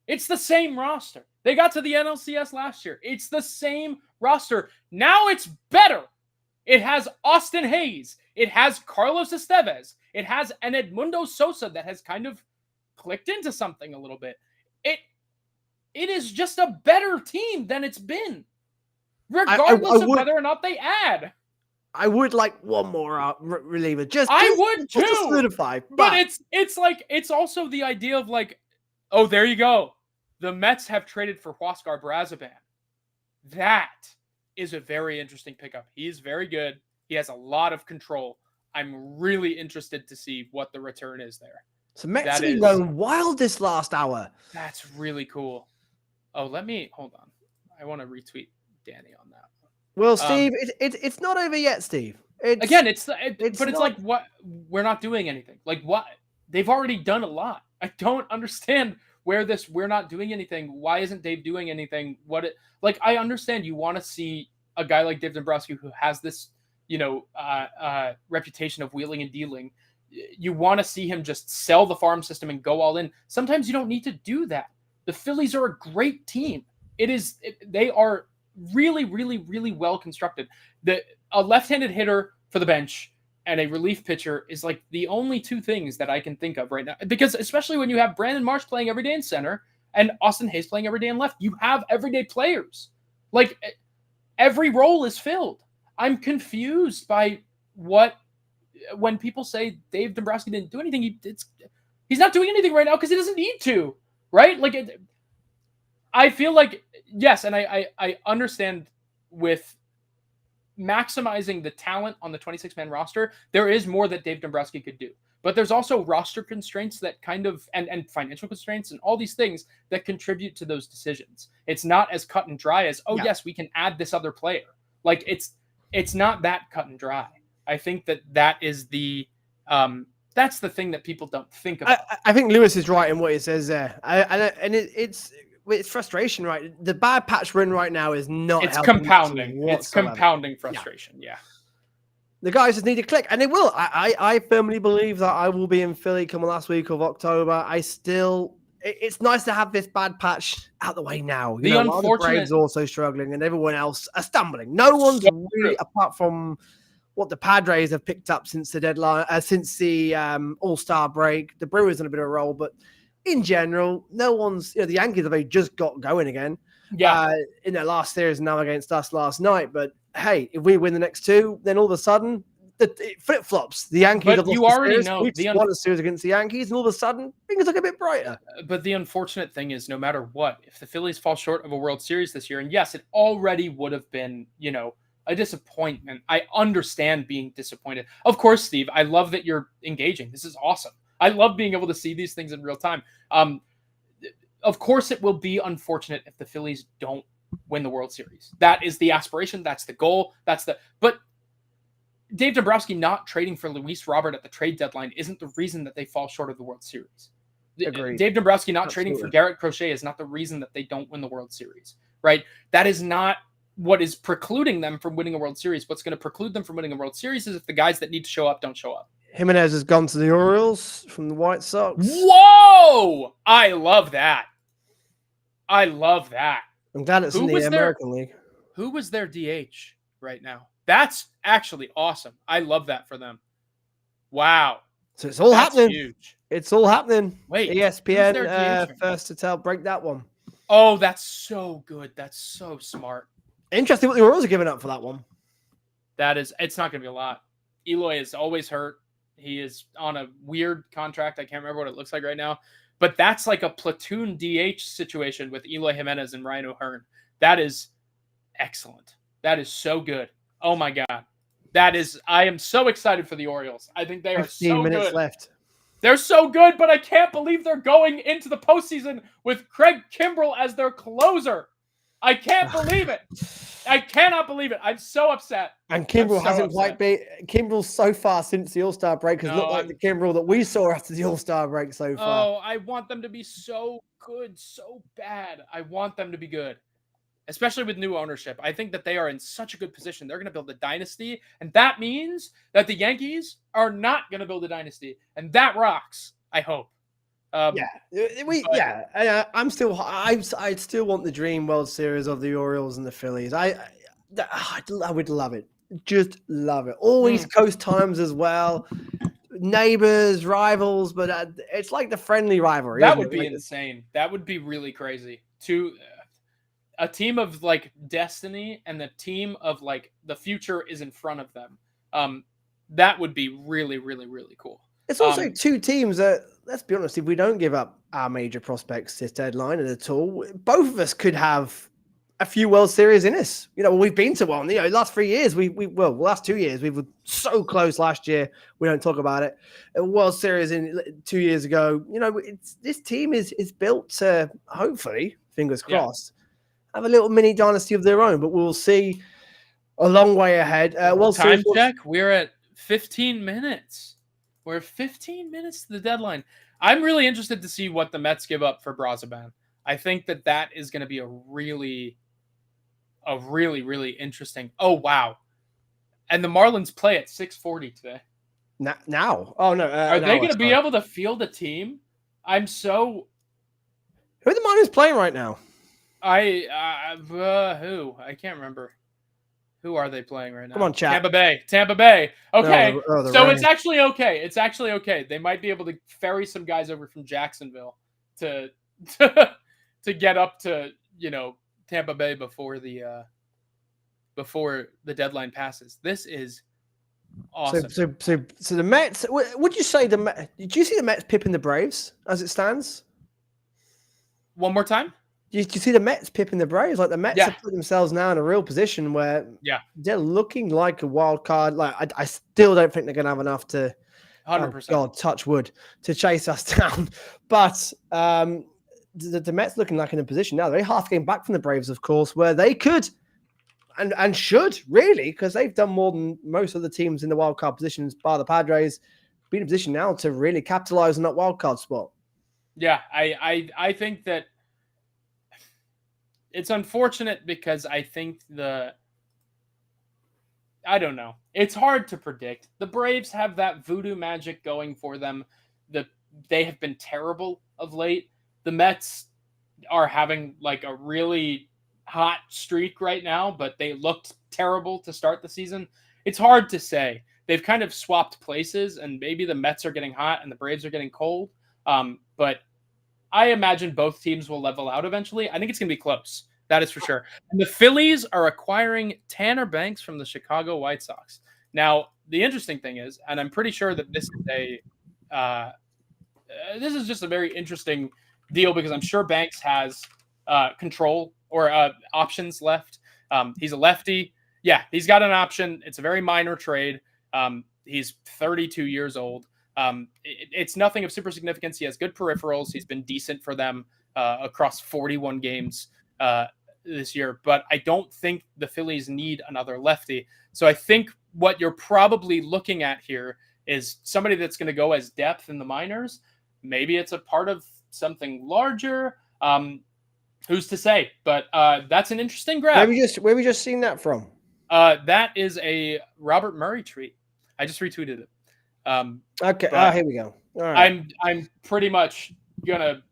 It's the same roster. They got to the NLCS last year. It's the same roster. Now it's better. It has Austin Hayes. It has Carlos Estevez. It has an Edmundo Sosa that has kind of clicked into something a little bit. It is just a better team than it's been, regardless of whether or not they add. I would like one more reliever. I would too. To solidify. But it's also the idea of like, oh, there you go. The Mets have traded for Huascar Brazoban. That is a very interesting pickup. He is very good. He has a lot of control. I'm really interested to see what the return is there. So Mets have been going wild this last hour. That's really cool. Oh, hold on. I want to retweet Danny on that. Well, Steve, it's not over yet, Steve. It's like what we're not doing anything. Like what they've already done a lot. I don't understand where we're not doing anything. Why isn't Dave doing anything? I understand you want to see a guy like Dave Dombrowski who has this, reputation of wheeling and dealing. you want to see him just sell the farm system and go all in. Sometimes you don't need to do that. The Phillies are a great team. They are really, really, really well constructed. A left-handed hitter for the bench and a relief pitcher is like the only two things that I can think of right now. Because especially when you have Brandon Marsh playing every day in center and Austin Hayes playing every day in left, you have everyday players. Like every role is filled. I'm confused by when people say Dave Dombrowski didn't do anything. He's not doing anything right now because he doesn't need to, right? Like I feel like yes, and I understand with maximizing the talent on the 26-man roster, there is more that Dave Dombrowski could do. But there's also roster constraints that kind of and financial constraints and all these things that contribute to those decisions. It's not as cut and dry as, yes, we can add this other player. Like it's not that cut and dry. I think that is that's the thing that people don't think about. I think Lewis is right in what he says there. It's frustration, right? The bad patch we're in right now is not. It's compounding. It's compounding frustration. Yeah. The guys just need to click, and they will. I firmly believe that I will be in Philly come the last week of October. It's nice to have this bad patch out the way now. The Braves also struggling, and everyone else are stumbling. No one's really, apart from what the Padres have picked up since the deadline, since the All-Star break. The Brewers on a bit of a roll, but in general, no one's. The Yankees have just got going again. Yeah, in their last series now against us last night. But hey, if we win the next two, then all of a sudden it flip flops. The Yankees. But you already know we won a series against the Yankees, and all of a sudden things look a bit brighter. But the unfortunate thing is, no matter what, if the Phillies fall short of a World Series this year, and yes, it already would have been, a disappointment. I understand being disappointed. Of course, Steve, I love that you're engaging. This is awesome. I love being able to see these things in real time. Of course, it will be unfortunate if the Phillies don't win the World Series. That is the aspiration. That's the goal. But Dave Dombrowski not trading for Luis Robert at the trade deadline isn't the reason that they fall short of the World Series. Agreed. Dave Dombrowski not trading for Garrett Crochet is not the reason that they don't win the World Series, right? That is not what is precluding them from winning a World Series. What's going to preclude them from winning a World Series is if the guys that need to show up don't show up. Jimenez has gone to the Orioles from the White Sox. Whoa! I love that. I'm glad it's in the American League. Who was their DH right now? That's actually awesome. I love that for them. Wow. So it's all happening. Huge. It's all happening. Wait, ESPN first to tell. Break that one. Oh, that's so good. That's so smart. Interesting what the Orioles are giving up for that one. It's not going to be a lot. Eloy is always hurt. He is on a weird contract. I can't remember what it looks like right now. But that's like a platoon DH situation with Eloy Jimenez and Ryan O'Hearn. That is excellent. That is so good. Oh, my God. I am so excited for the Orioles. I think they are so good. 15 minutes left. They're so good, but I can't believe they're going into the postseason with Craig Kimbrell as their closer. I can't believe it. I cannot believe it. I'm so upset. And Kimbrell hasn't quite been. Kimbrell so far since the All-Star break has looked like the Kimbrell that we saw after the All-Star break so far. Oh, I want them to be so good, so bad. I want them to be good, especially with new ownership. I think that they are in such a good position. They're going to build a dynasty, and that means that the Yankees are not going to build a dynasty, and that rocks. I hope. I still want the dream World Series of the Orioles and the Phillies. I would love it. Just love it. All East Coast times as well. Neighbors, rivals, but it's like the friendly rivalry. That would be insane. That would be really crazy. A team of like destiny and the team of like the future is in front of them. That would be really, really, really cool. It's also two teams that, let's be honest, if we don't give up our major prospects this deadline at all, both of us could have a few World Series in us. We've been to one. Last 3 years, last 2 years, we were so close last year. We don't talk about it. A World Series in 2 years ago. This team is built to, hopefully, fingers crossed, have a little mini dynasty of their own. But we'll see a long way ahead. Time check. We're at 15 minutes. We're 15 minutes to the deadline. I'm really interested to see what the Mets give up for Braziban. I think that is going to be a really, really interesting. Oh, wow. And the Marlins play at 6:40 today. Now? Oh no, Are they now, going to be sorry. able to field a team? I'm so Who are the Miners playing right now? who? I can't remember. Who are they playing right Come now? on, chat. Tampa Bay. Tampa Bay. Okay. The So it's Rays. actually okay. It's actually okay. They might be able to ferry some guys over from Jacksonville to to get up to, Tampa Bay before the deadline passes. This is awesome. So the Mets. Would you say the Mets? Did you see the Mets pipping the Braves as it stands? One more time? Do you see the Mets pipping the Braves? Like the Mets have put themselves now in a real position where they're looking like a wild card. Like I still don't think they're going to have enough to, 100%. God, touch wood, to chase us down. But the Mets looking like in a position now. They're half game back from the Braves, of course, where they could and should really, because they've done more than most of the teams in the wild card positions, bar the Padres, be in a position now to really capitalize on that wild card spot. Yeah, I think that it's unfortunate because I think I don't know. It's hard to predict. The Braves have that voodoo magic going for them. They have been terrible of late. The Mets are having like a really hot streak right now, but they looked terrible to start the season. It's hard to say. They've kind of swapped places, and maybe the Mets are getting hot and the Braves are getting cold. But I imagine both teams will level out eventually. I think it's going to be close. That is for sure. And the Phillies are acquiring Tanner Banks from the Chicago White Sox. Now, the interesting thing is, and I'm pretty sure that this is just a very interesting deal because I'm sure Banks has control or options left. He's a lefty. Yeah, he's got an option. It's a very minor trade. He's 32 years old. It's nothing of super significance. He has good peripherals. He's been decent for them across 41 games this year. But I don't think the Phillies need another lefty. So I think what you're probably looking at here is somebody that's going to go as depth in the minors. Maybe it's a part of something larger. Who's to say? But that's an interesting grab. Where we just seen that from? That is a Robert Murray tweet. I just retweeted it. Okay. Here we go. All right. I'm pretty much gonna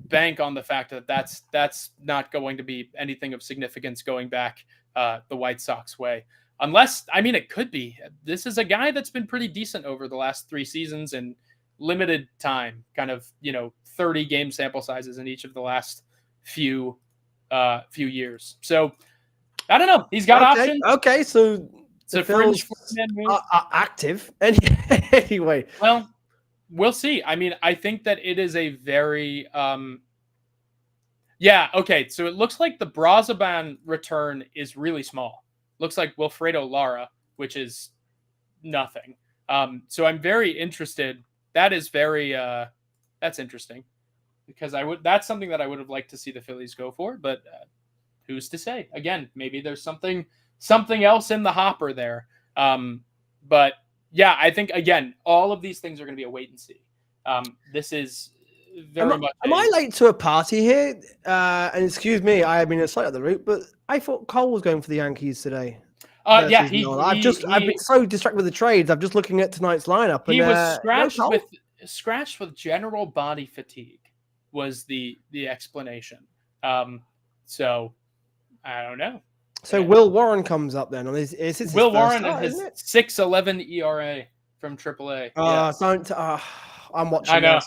bank on the fact that that's not going to be anything of significance going back the White Sox way. Unless, I mean, it could be. This is a guy that's been pretty decent over the last 3 seasons in limited time, kind of 30 game sample sizes in each of the last few years. So I don't know. He's got options. Okay, so it's a fringe are active anyway. Well, we'll see. I mean, I think that it is a very okay. So it looks like the Brazoban return is really small. Looks like Wilfredo Lara, which is nothing. So I'm very interested. That is very that's interesting because that's something that I would have liked to see the Phillies go for, but who's to say? Again, maybe there's something else in the hopper there. But yeah, I think again, all of these things are going to be a wait and see. This is very much. Am I late to a party here? And excuse me, I mean it's slightly up the route, but I thought Cole was going for the Yankees today. I've been so distracted with the trades. I'm just looking at tonight's lineup. And, he was scratched with general body fatigue. Was the explanation. So I don't know. So Will Warren comes up then. Is Will Warren and his 6.11 ERA from AAA. I'm watching. I know.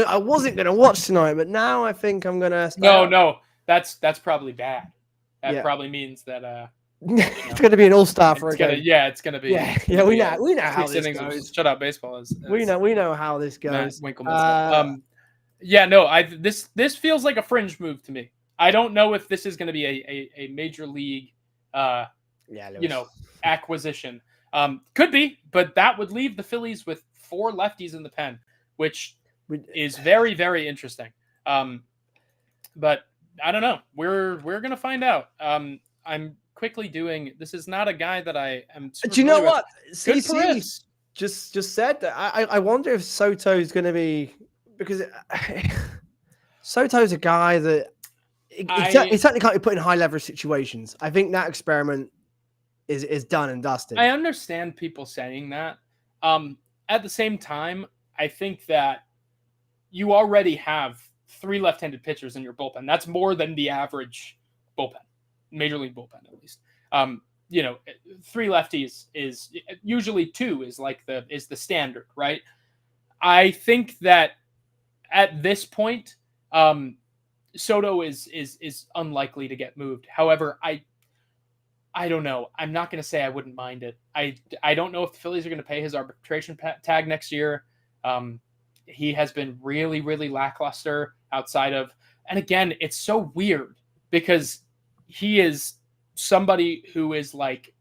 I wasn't going to watch tonight, but now I think I'm going to. No, that's probably bad. That probably means that it's going to be an all-star for a game. It's going to be. Yeah. We know how this goes. Shut up, baseball is. We know how this goes. This feels like a fringe move to me. I don't know if this is going to be a major league, acquisition. Could be, but that would leave the Phillies with 4 lefties in the pen, which is very, very interesting. But I don't know. We're going to find out. I'm quickly doing. This is not a guy that I am. Do you know what? CC just said that. I wonder if Soto's going to be, because Soto's a guy that he certainly can't be put in high leverage situations. I think that experiment is done and dusted. I understand people saying that. at the same time, I think that you already have 3 left-handed pitchers in your bullpen. That's more than the average bullpen, major league bullpen at least. 3 lefties is usually 2 is the standard, right? I think that at this point, Soto is unlikely to get moved. However, I don't know. I'm not going to say I wouldn't mind it. I don't know if the Phillies are going to pay his arbitration tag next year. He has been really, really lackluster outside of, and again, it's so weird because he is somebody who is like,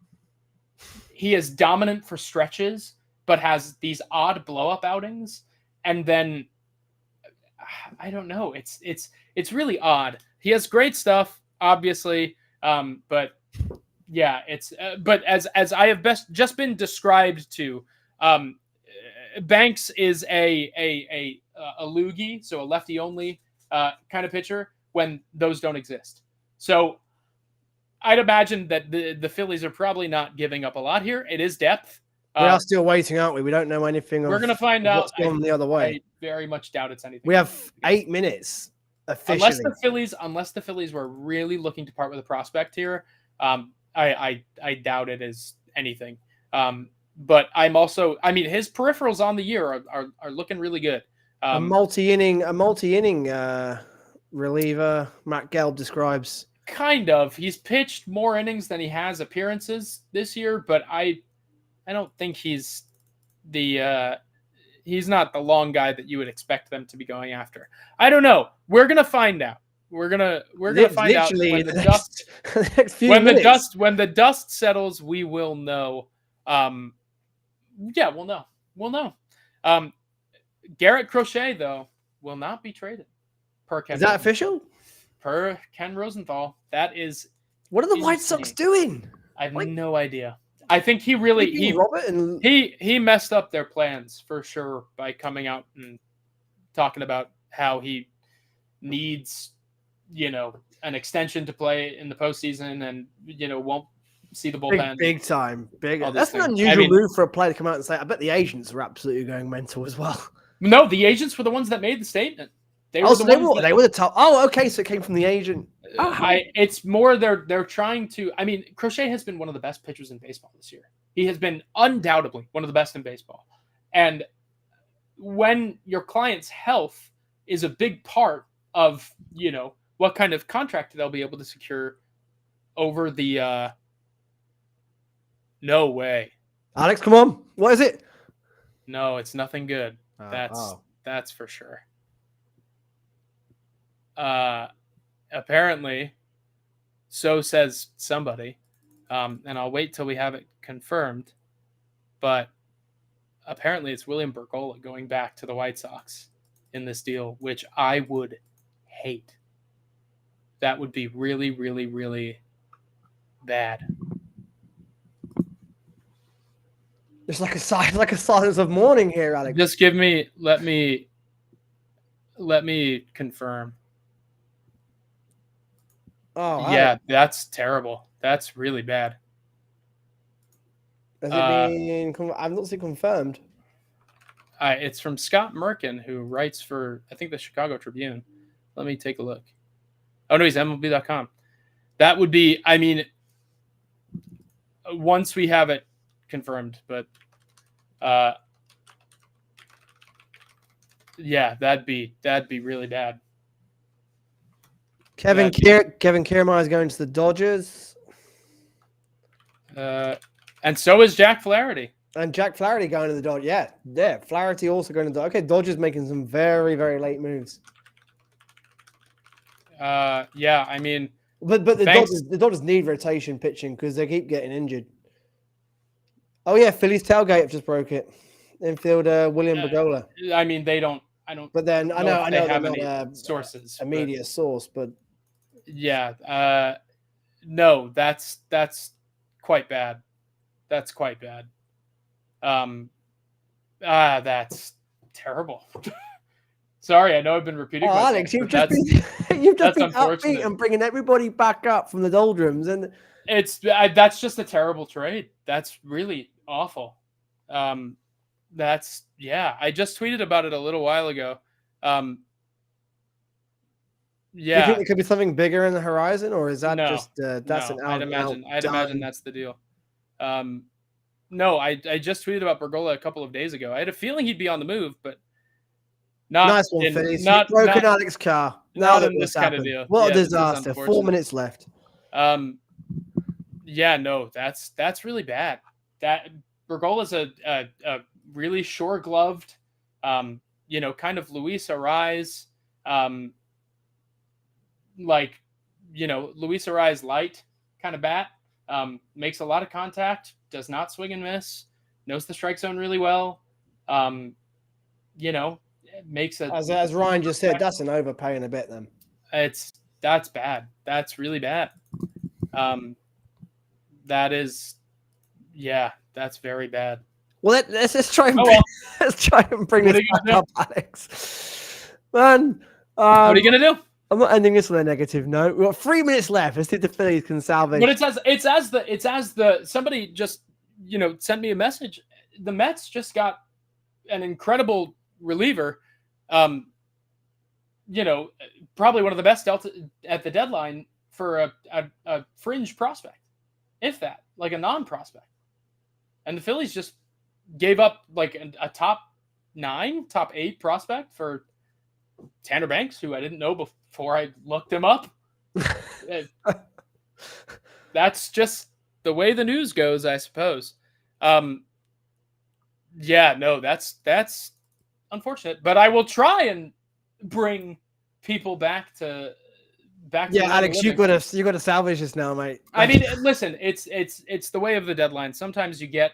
he is dominant for stretches, but has these odd blow up outings. And then I don't know. It's really odd. He has great stuff, obviously. But yeah, but as I have just been described to, Banks is a loogie, so a lefty only kind of pitcher when those don't exist. So I'd imagine that the Phillies are probably not giving up a lot here. It is depth. We are still waiting, aren't we? We don't know anything. We're going to find out. What's gone the other way. I very much doubt it's anything. We have 8 minutes officially. Unless the Phillies were really looking to part with a prospect here, I doubt it is anything. But I'm also, I mean, his peripherals on the year are looking really good. A multi-inning reliever, Matt Gelb describes. Kind of. He's pitched more innings than he has appearances this year, but I don't think he's not the long guy that you would expect them to be going after. I don't know. We're gonna find out. We're gonna find out when the dust settles. We will know. We'll know. We'll know. Garrett Crochet though will not be traded. Is that official? Per Ken Rosenthal. That is. What are the White Sox doing? I have no idea. I think he messed up their plans for sure by coming out and talking about how he needs, an extension to play in the postseason and, won't see the bullpen. Big time. That's an unusual move for a player to come out and say, I bet the agents are absolutely going mental as well. No, the agents were the ones that made the statement. They were the top. Oh, okay. So it came from the agent. It's more they're trying to. I mean, Crochet has been one of the best pitchers in baseball this year. He has been undoubtedly one of the best in baseball. And when your client's health is a big part of, what kind of contract they'll be able to secure over the. No way, Alex, come on. What is it? No, it's nothing good. That's for sure. Apparently, so says somebody, and I'll wait till we have it confirmed, but apparently it's William Bergolla going back to the White Sox in this deal, which I would hate. That would be really, really, really bad. There's like a silence of mourning here, Alex. Just let me confirm. Oh, yeah, that's terrible. That's really bad. Has it been? I've not seen confirmed. It's from Scott Merkin, who writes for, I think, the Chicago Tribune. Let me take a look. Oh, no, he's MLB.com. That would be, I mean, once we have it confirmed, but yeah, that'd be really bad. Kevin Kiermaier is going to the Dodgers. And so is Jack Flaherty. And Jack Flaherty going to the Dodgers. Yeah. Flaherty also going to the Dodgers. Okay, Dodgers making some very, very late moves. Yeah, I mean, but the Dodgers need rotation pitching because they keep getting injured. Oh yeah, Phillies tailgate have just broke it. Infielder William Bergolla. I mean, I don't. But then I know they have not any sources, a media source, but yeah, no, that's quite bad. That's quite bad. That's terrible. Sorry, I know I've been repeating myself. Alex, you've just been upbeat and bringing everybody back up from the doldrums, and that's just a terrible trade. That's really awful. I just tweeted about it a little while ago. Do you think Yeah, there could be something bigger in the horizon, or is that no, just that's no. an I'd out and out imagine. I'd imagine done? that's the deal. No, I just tweeted about Bergola a couple of days ago. I had a feeling he'd be on the move, but Nice one, in Phillies. You've not broken not Alex Carr. Now not look in what's this kind of happened. deal. What a Yeah, this is disaster. 4 unfortunate. minutes left. Yeah, no, that's really bad. That Bergola's a really sure gloved, kind of Luis Ariz, like, Luis Ariz light kind of bat. Makes a lot of contact, does not swing and miss, knows the strike zone really well. Makes a As Ryan just said, that's an overpaying a bit then. That's bad. That's really bad. That's very bad. Well, let's try and let's try and bring this back up, Alex. Man, what are you gonna do? I'm not ending this on a negative note. We've got 3 minutes left. Let's see if the Phillies can salvage. But it's as the somebody just sent me a message. The Mets just got an incredible reliever. Probably one of the best dealt at the deadline for a fringe prospect, if that, like a non-prospect. And the Phillies just gave up like a top 9, top 8 prospect for Tanner Banks, who I didn't know before I looked him up. That's just the way the news goes, I suppose. That's unfortunate, but I will try and bring people back to Alex, you gotta salvage this now, mate. I mean, listen, it's the way of the deadline. Sometimes you get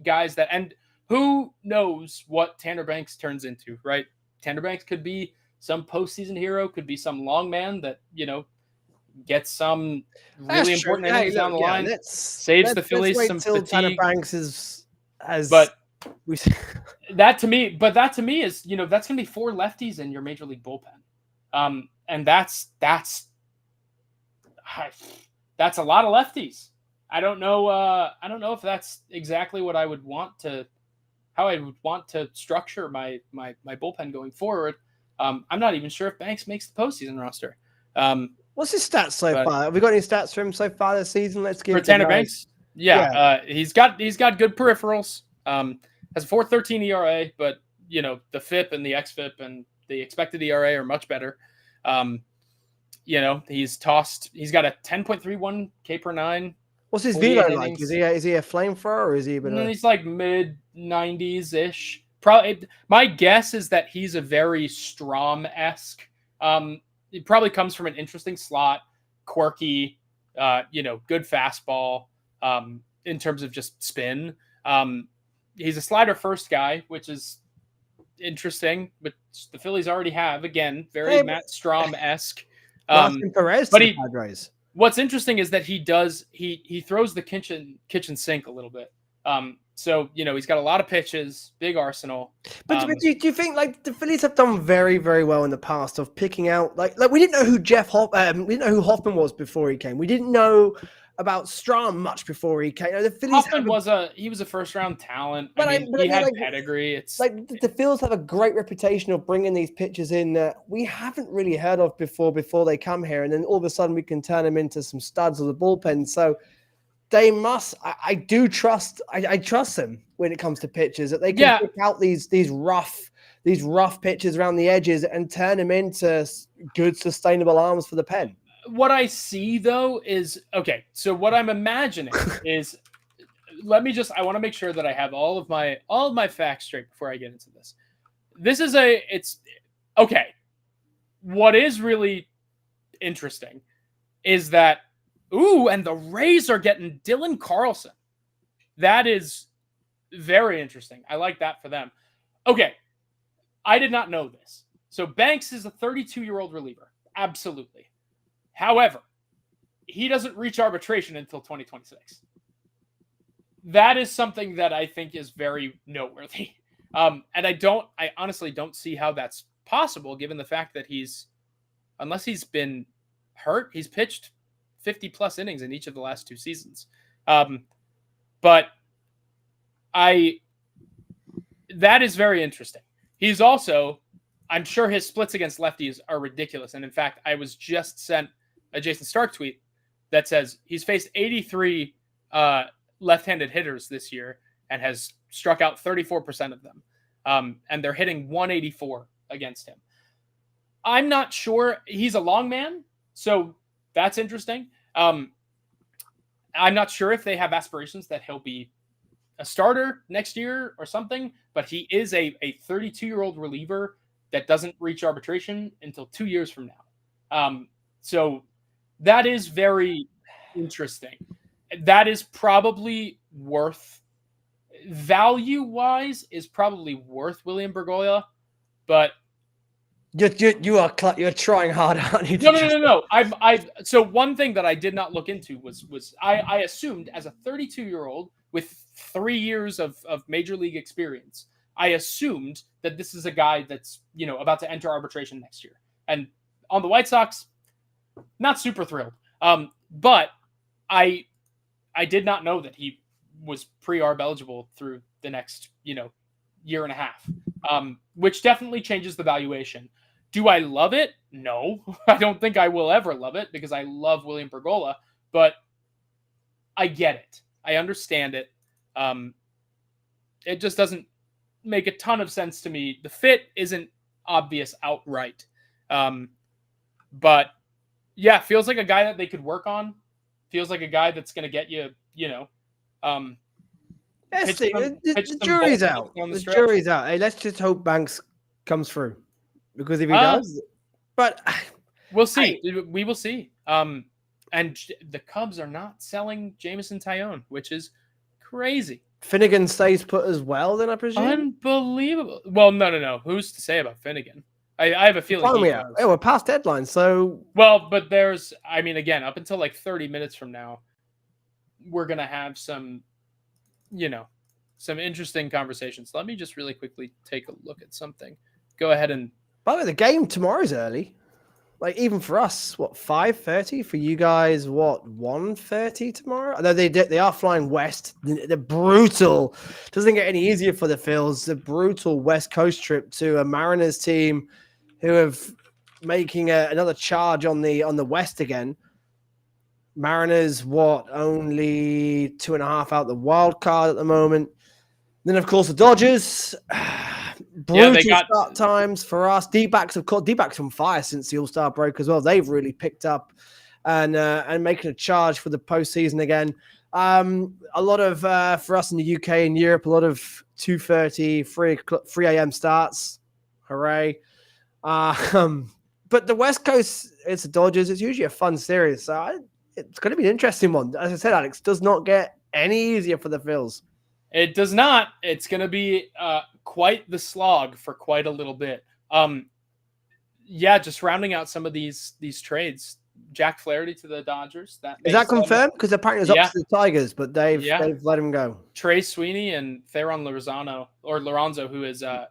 guys that, and who knows what Tanner Banks turns into, right? Tanner Banks could be some postseason hero, could be some long man that gets some really important innings down the line, saves the Phillies some fatigue. Tanner Banks is that to me is that's gonna be 4 lefties in your major league bullpen, and that's a lot of lefties. I don't know if that's exactly what I would want to structure my bullpen going forward. I'm not even sure if Banks makes the postseason roster. What's his stats so far? Have we got any stats for him so far this season? Let's give for Tanner Banks. Yeah. He's got good peripherals. Has a 4.13 ERA, but the FIP and the xFIP and the expected ERA are much better. He's got a 10.31 K per 9. What's his velo like? Is he a flamethrower, or is he? He's like mid 90s ish. Probably. My guess is that he's a very Strom-esque. He probably comes from an interesting slot, quirky, good fastball. In terms of just spin, he's a slider first guy, which is interesting. But the Phillies already have, again, very Matt Strom-esque. Martin Perez, but what's interesting is that he throws the kitchen sink a little bit. So he's got a lot of pitches, big arsenal. But do you think like the Phillies have done very, very well in the past of picking out like we didn't know who we didn't know who Hoffman was before he came. We didn't know about Strom much before he came. The Phillies Hoffman was a first round talent. He had pedigree. It's like the Phillies have a great reputation of bringing these pitchers in that we haven't really heard of before they come here, and then all of a sudden we can turn them into some studs of the bullpen. So they must. I do trust. I trust them when it comes to pitchers that they can pick out these rough pitches around the edges and turn them into good sustainable arms for the pen. What I see though is okay. So what I'm imagining is, I want to make sure that I have all of my facts straight before I get into this. It's okay. What is really interesting is that, and the Rays are getting Dylan Carlson. That is very interesting. I like that for them. Okay. I did not know this. So Banks is a 32-year-old reliever. Absolutely. However, he doesn't reach arbitration until 2026. That is something that I think is very noteworthy. And I honestly don't see how that's possible given the fact that unless he's been hurt, he's pitched 50 plus innings in each of the last 2 seasons. But I that is very interesting. He's also, I'm sure his splits against lefties are ridiculous. And in fact, I was just sent a Jason Stark tweet that says he's faced 83 left-handed hitters this year and has struck out 34% of them. And they're hitting 184 against him. I'm not sure. He's a long man, so that's interesting. I'm not sure if they have aspirations that he'll be a starter next year or something, but he is a 32-year-old reliever that doesn't reach arbitration until 2 years from now. So that is very interesting. That is probably worth, value-wise, is probably worth William Bergolla, but you're trying hard, aren't you? No. So one thing that I did not look into was I assumed, as a 32-year-old with 3 years of major league experience, I assumed that this is a guy that's, about to enter arbitration next year. And on the White Sox, not super thrilled. But I did not know that he was pre-arb eligible through the next, year and a half, which definitely changes the valuation. Do I love it? No, I don't think I will ever love it because I love William Bergolla, but I get it. I understand it. It just doesn't make a ton of sense to me. The fit isn't obvious outright. But yeah, feels like a guy that they could work on. Feels like a guy that's going to get you, the jury's out. The jury's out. Hey, let's just hope Banks comes through, because if he does, but we'll see. We will see. And the Cubs are not selling Jameson Taillon, which is crazy. Finnegan stays put as well, then I presume. Unbelievable. Well, no. Who's to say about Finnegan? I have a feeling. We're past deadline, so but there's, again, up until like 30 minutes from now, we're gonna have some, some interesting conversations. Let me just really quickly take a look at something. Go ahead and. By the way, the game tomorrow's early. Like, even for us, 5:30? For you guys, 1:30 tomorrow? Although they are flying west. The brutal, doesn't get any easier for the Phils. The brutal West Coast trip to a Mariners team who have making another charge on the west again. Mariners, only 2.5 out the wild card at the moment. Then, of course, the Dodgers. Brutal start times for us. D-backs, of course. D-backs on fire since the All-Star break as well. They've really picked up and making a charge for the postseason again. A lot of for us in the UK and Europe, a lot of 2:30, 3 a.m. starts. Hooray! But the West Coast, it's the Dodgers. It's usually a fun series, so it's going to be an interesting one. As I said, Alex, does not get any easier for the Phils. It does not. It's going to be quite the slog for quite a little bit. Just rounding out some of these trades. Jack Flaherty to the Dodgers. Is that confirmed? Because apparently it was up to the Tigers, but they've let him go. Trey Sweeney and Theron Lorenzo, who's a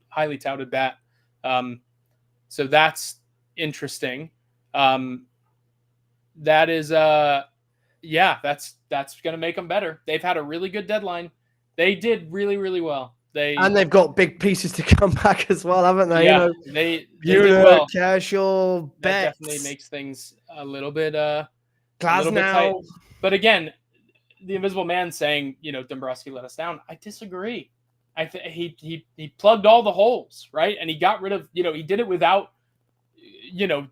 highly touted bat. So that's interesting. That is that's going to make them better. They've had a really good deadline. They did really, really well. They've got big pieces to come back as well, haven't they? Yeah, they did well. Casual, that definitely makes things a little bit tight. But again, the Invisible Man saying, Dombrowski let us down. I disagree. He plugged all the holes, right? And he got rid of, he did it without,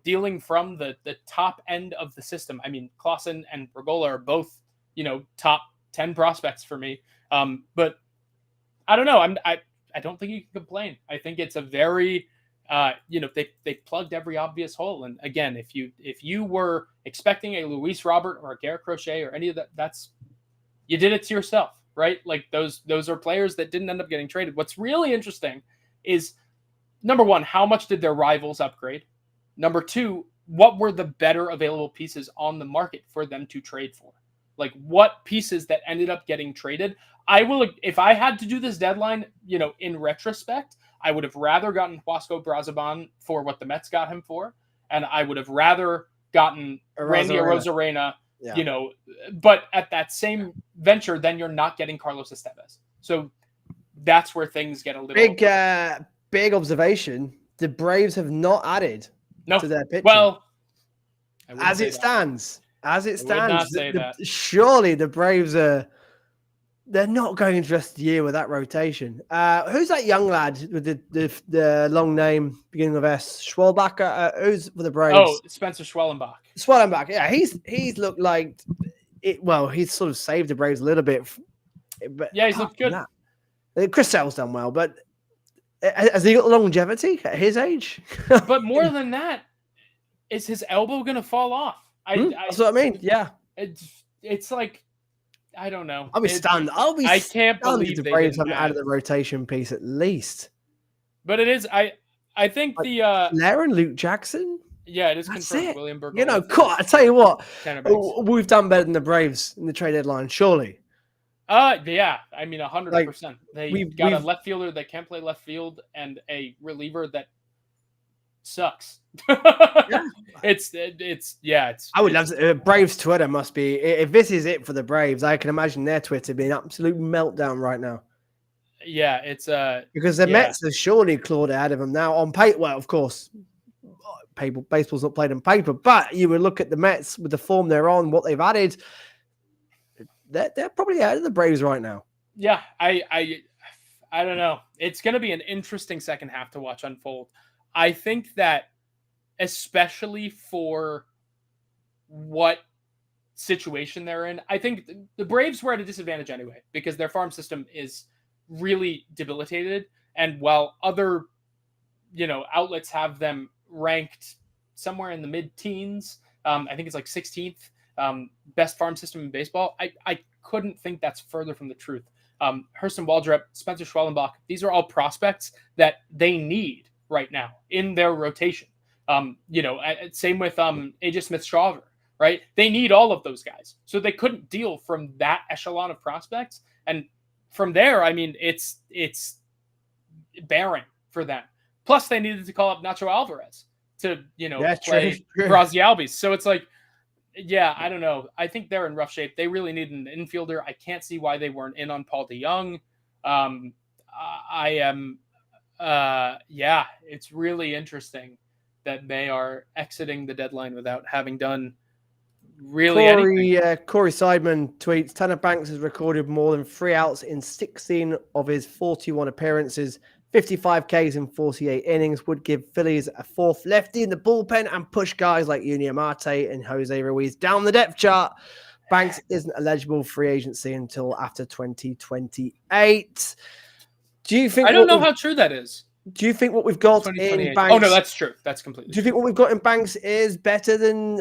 dealing from the top end of the system. Clausen and Bergolla are both, top 10 prospects for me. But I don't know. I don't think you can complain. I think it's a very, they plugged every obvious hole. And again, if you were expecting a Luis Robert or a Garrett Crochet or any of that, you did it to yourself, right? Like those are players that didn't end up getting traded. What's really interesting is, number one, how much did their rivals upgrade? Number two, what were the better available pieces on the market for them to trade for? Like, what pieces that ended up getting traded? If I had to do this deadline, in retrospect, I would have rather gotten Huasco Brazoban for what the Mets got him for. And I would have rather gotten Randy Arozarena, but at that same venture, then you're not getting Carlos Estevez. So that's where things get a little big observation. The Braves have not added no. to their pitching. Well, as it stands, I would not say that. Surely the Braves they're not going to rest the year with that rotation. Who's that young lad with the long name beginning with S? Schwalbacher? Who's for the Braves? Oh, Spencer Schwellenbach. Schwellenbach, yeah, he's looked like it. Well, he's sort of saved the Braves a little bit. But yeah, he's looked good. Chris Sale's done well, but has he got longevity at his age? But more than that, is his elbow going to fall off? That's what I mean. Yeah, it's like, I don't know. I can't believe the Braves haven't added the rotation piece at least. But it is. I think Blair and Luke Jackson. Yeah, it is confirmed. William Burke. I tell you what, we've done better than the Braves in the trade deadline, surely. Yeah, I mean 100%. We've got a left fielder that can't play left field and a reliever that sucks. Yeah. I would love to. Braves Twitter must be, if this is it for the Braves, I can imagine their Twitter being an absolute meltdown right now. Yeah, it's because the Mets have surely clawed out of them now on paper. Well, of course, baseball's not played on paper, but you would look at the Mets with the form they're on, what they've added. They're probably out of the Braves right now. Yeah, I don't know. It's going to be an interesting second half to watch unfold. I think that especially for what situation they're in, I think the Braves were at a disadvantage anyway because their farm system is really debilitated. And while other, outlets have them ranked somewhere in the mid-teens, I think it's like 16th, best farm system in baseball. I couldn't think that's further from the truth. Hurston Waldrep, Spencer Schwellenbach, these are all prospects that they need right now in their rotation. Same with AJ Smith-Shawver, right? They need all of those guys. So they couldn't deal from that echelon of prospects. And from there, I mean, it's barren for them. Plus, they needed to call up Nacho Alvarez to, play Grazi Albies. So it's like, yeah, I don't know. I think they're in rough shape. They really need an infielder. I can't see why they weren't in on Paul DeJong. It's really interesting that they are exiting the deadline without having done really anything. Corey Seidman tweets, Tanner Banks has recorded more than 3 outs in 16 of his 41 appearances, 55 Ks in 48 innings, would give Phillies a fourth lefty in the bullpen and push guys like Yunior Marte and Jose Ruiz down the depth chart. Banks isn't eligible free agency until after 2028. Do you think? I don't know how true that is. Do you think what we've got in Banks? Oh no, that's true. That's completely. Do you think what we've got in Banks is better than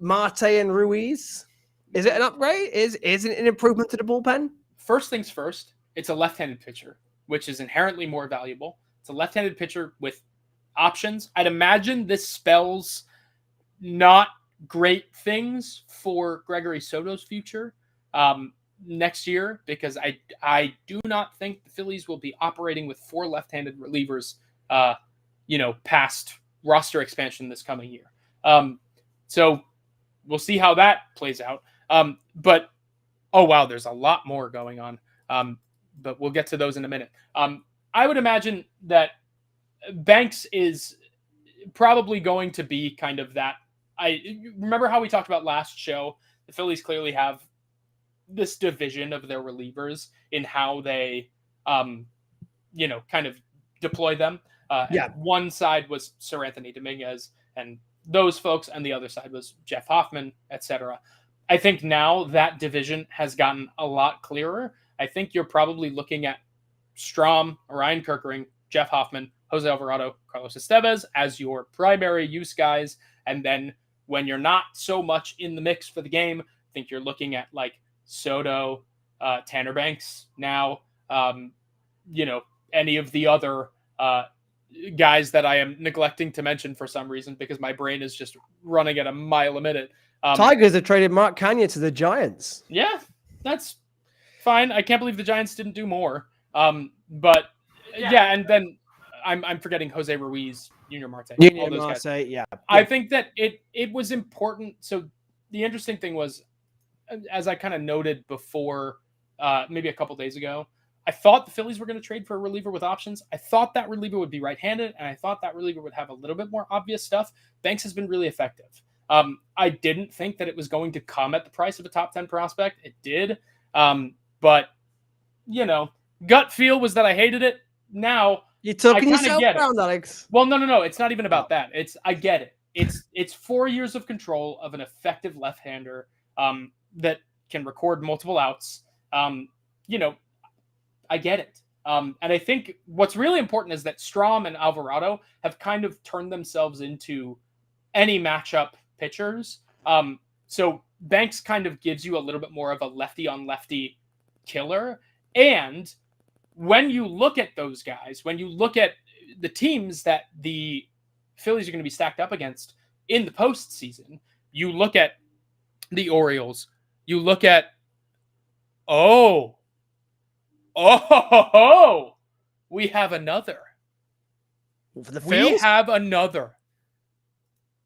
Marte and Ruiz? Is it an upgrade? Is it an improvement to the bullpen? First things first, it's a left-handed pitcher, which is inherently more valuable. It's a left-handed pitcher with options. I'd imagine this spells not great things for Gregory Soto's future next year, because I do not think the Phillies will be operating with 4 left-handed relievers, past roster expansion this coming year. So we'll see how that plays out. But, oh, wow, there's a lot more going on. But we'll get to those in a minute. I would imagine that Banks is probably going to be kind of that. I remember how we talked about last show. The Phillies clearly have this division of their relievers in how they, kind of deploy them. One side was Sir Anthony Dominguez and those folks, and the other side was Jeff Hoffman, etc. I think now that division has gotten a lot clearer. I think you're probably looking at Strahm, Ryan Kerkering, Jeff Hoffman, Jose Alvarado, Carlos Estevez as your primary use guys. And then when you're not so much in the mix for the game, I think you're looking at like Soto, Tanner Banks now, any of the other guys that I am neglecting to mention for some reason because my brain is just running at a mile a minute. Tigers have traded Mark Canha to the Giants. Yeah, that's fine. I can't believe the Giants didn't do more. And then I'm forgetting Jose Ruiz, Yunior Marte, all those guys. Yeah. I think that it was important. So the interesting thing was, as I kind of noted before, maybe a couple days ago, I thought the Phillies were going to trade for a reliever with options. I thought that reliever would be right-handed, and I thought that reliever would have a little bit more obvious stuff. Banks has been really effective. I didn't think that it was going to come at the price of a top 10 prospect. It did. But, gut feel was that I hated it. Now, You're talking I kinda yourself get it. around, Alex. Well, no. It's not even about that. I get it. It's 4 years of control of an effective left-hander that can record multiple outs. I get it. And I think what's really important is that Strom and Alvarado have kind of turned themselves into any matchup pitchers. So Banks kind of gives you a little bit more of a lefty on lefty killer. And when you look at those guys, when you look at the teams that the Phillies are going to be stacked up against in the postseason, you look at the Orioles, you look at, we have another. For the We Phils? have another.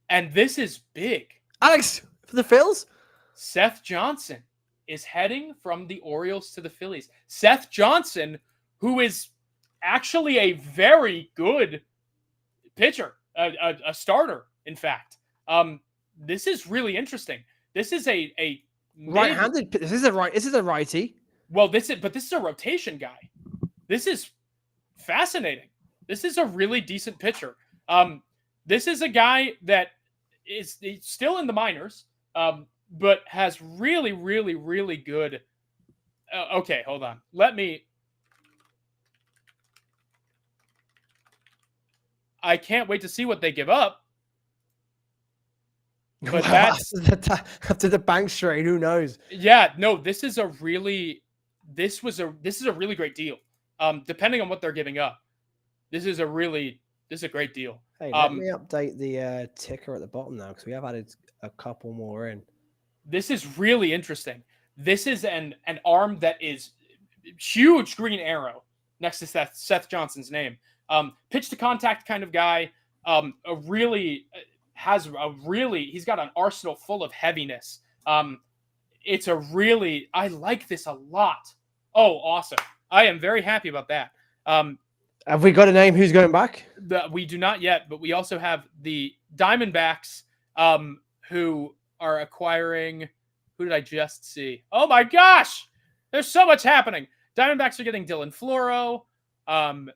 And this is big. Alex, for the Phils? Seth Johnson is heading from the Orioles to the Phillies. Seth Johnson, who is actually a very good pitcher, a starter, in fact. This is really interesting. This is a Right-handed. This is a righty. Well, this is a rotation guy. This is fascinating. This is a really decent pitcher. This is a guy that is still in the minors, but has really, really, really good. Okay, hold on. I can't wait to see what they give up. But that's after the Banks trade. Who knows? Yeah, no. This is a really great deal. Depending on what they're giving up, this is a great deal. Hey, let me update the ticker at the bottom now because we have added a couple more in. This is really interesting. This is an arm that is huge green arrow next to Seth Johnson's name. Pitch to contact kind of guy. He's got an arsenal full of heaviness. I like this a lot. Oh, awesome. I am very happy about that. Have we got a name who's going back? We do not yet, but we also have the Diamondbacks who are acquiring. Who did I just see? Oh my gosh! There's so much happening. Diamondbacks are getting Dylan Floro. From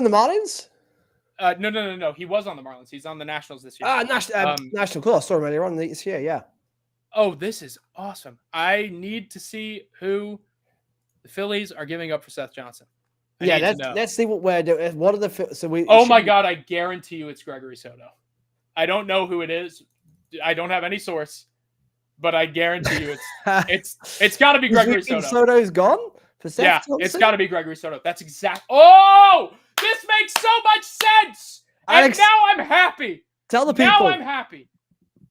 the Marlins? No. He was on the Marlins. He's on the Nationals this year. National. Cool. I saw him earlier on this year. Yeah. Oh, this is awesome. I need to see who the Phillies are giving up for Seth Johnson. Let's see what we're doing. What are the Oh my God! I guarantee you it's Gregory Soto. I don't know who it is. I don't have any source, but I guarantee you it's got to be Gregory Soto. Soto's gone for Seth Johnson? It's got to be Gregory Soto. That's exact. Oh, this makes so much sense. Alex, and now I'm happy. Tell the people. Now I'm happy.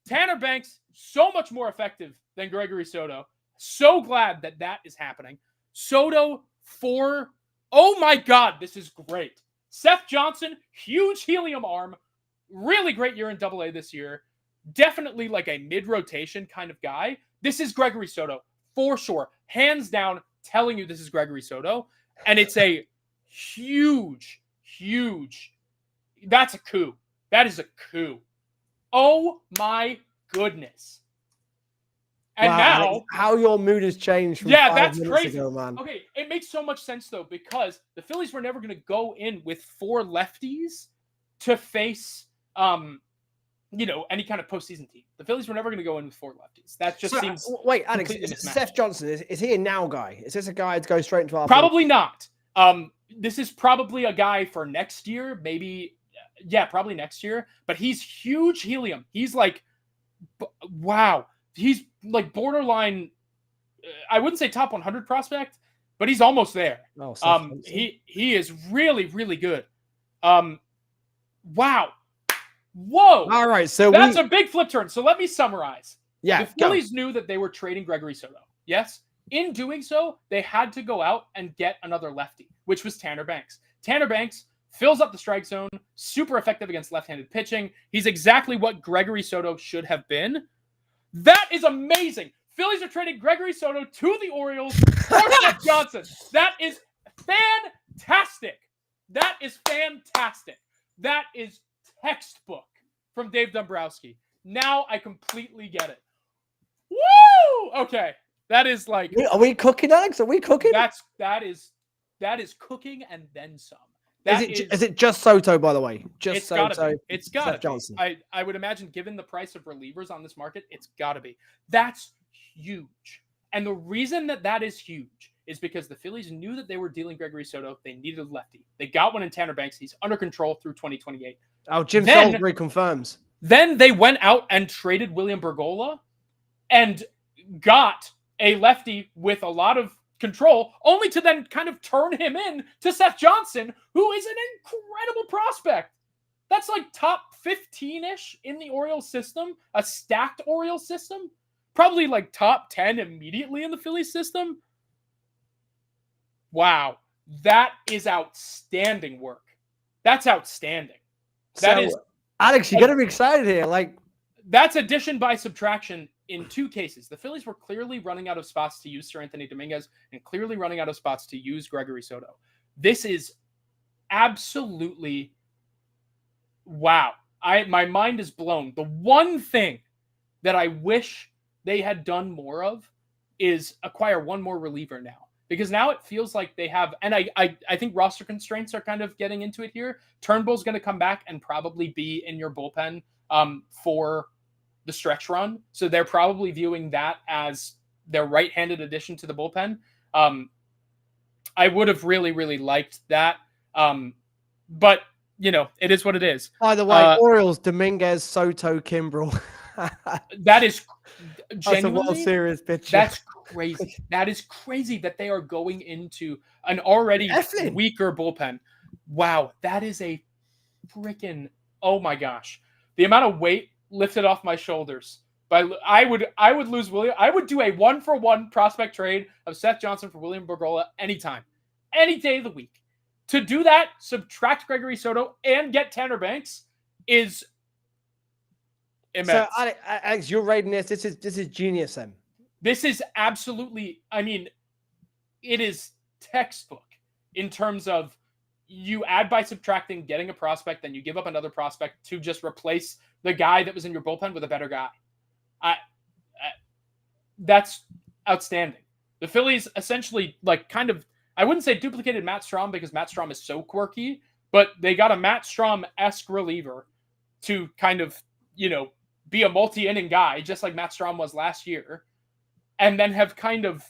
Tanner Banks, so much more effective than Gregory Soto. So glad that is happening. Soto for. Oh my God, this is great. Seth Johnson, huge helium arm. Really great year in Double-A this year. Definitely like a mid-rotation kind of guy. This is Gregory Soto, for sure. Hands down, telling you this is Gregory Soto. And it's a huge. That's a coup. That is a coup. Oh my goodness. And now, how your mood has changed from 5 minutes crazy. ago, man. Okay, it makes so much sense though, because the Phillies were never going to go in with 4 lefties to face, any kind of postseason team. The Phillies were never going to go in with 4 lefties. That just seems. Wait, Alex, Seth Johnson, is he a now guy? Is this a guy to go straight into our? Probably not. This is probably a guy for next year, maybe. Yeah, probably next year. But he's huge helium. He's like, wow. He's like borderline. I wouldn't say top 100 prospect, but he's almost there. Oh, he is really, really good. Wow. Whoa. All right, so that's a big flip turn. So let me summarize. Yeah, the Phillies knew that they were trading Gregory Soto. Yes. In doing so, they had to go out and get another lefty, which was Tanner Banks. Tanner Banks fills up the strike zone, super effective against left-handed pitching. He's exactly what Gregory Soto should have been. That is amazing. Phillies are trading Gregory Soto to the Orioles for Seth Johnson. That is fantastic. That is fantastic. That is textbook from Dave Dombrowski. Now I completely get it. Woo! Okay. That is like, Are we cooking, Alex? Are we cooking? that is cooking and then some. Is it just Soto, by the way? Just It's Soto. gotta be. It's gotta Seth be. Johnson. I would imagine, given the price of relievers on this market, it's gotta be. That's huge. And the reason that is huge is because the Phillies knew that they were dealing Gregory Soto. They needed a lefty. They got one in Tanner Banks. He's under control through 2028. Oh, Jim Salisbury confirms. Then they went out and traded William Bergolla and got a lefty with a lot of control, only to then kind of turn him in to Seth Johnson, who is an incredible prospect. That's like top 15-ish in the Orioles system, a stacked Orioles system. Probably like top 10 immediately in the Phillies system. Wow. That is outstanding work. That's outstanding. That is, Alex, you got to be excited here. Like, that's addition by subtraction in two cases. The Phillies were clearly running out of spots to use Sir Anthony Dominguez and clearly running out of spots to use Gregory Soto. This is absolutely wow. My mind is blown. The one thing that I wish they had done more of is acquire one more reliever now. Because now it feels like they have, and I think roster constraints are kind of getting into it here. Turnbull's going to come back and probably be in your bullpen for the stretch run. So they're probably viewing that as their right-handed addition to the bullpen. I would have really, really liked that. But, you know, it is what it is. By the way, Orioles, Dominguez, Soto, Kimbrel. That is That's a World Series pitcher. That's crazy. That is crazy that they are going into an already weaker bullpen. Wow, that is a freaking, oh my gosh. The amount of weight lifted off my shoulders. But I would lose William. I would do a 1-for-1 prospect trade of Seth Johnson for William Bergolla anytime. Any day of the week. To do that, subtract Gregory Soto and get Tanner Banks is immense. So, Alex, you're rating this. This is genius, then. This is absolutely, I mean, it is textbook in terms of you add by subtracting, getting a prospect, then you give up another prospect to just replace the guy that was in your bullpen with a better guy. That's outstanding. The Phillies essentially, like, kind of, I wouldn't say duplicated Matt Strahm because Matt Strahm is so quirky, but they got a Matt Strahm-esque reliever to kind of, you know, be a multi-inning guy, just like Matt Strahm was last year, and then have kind of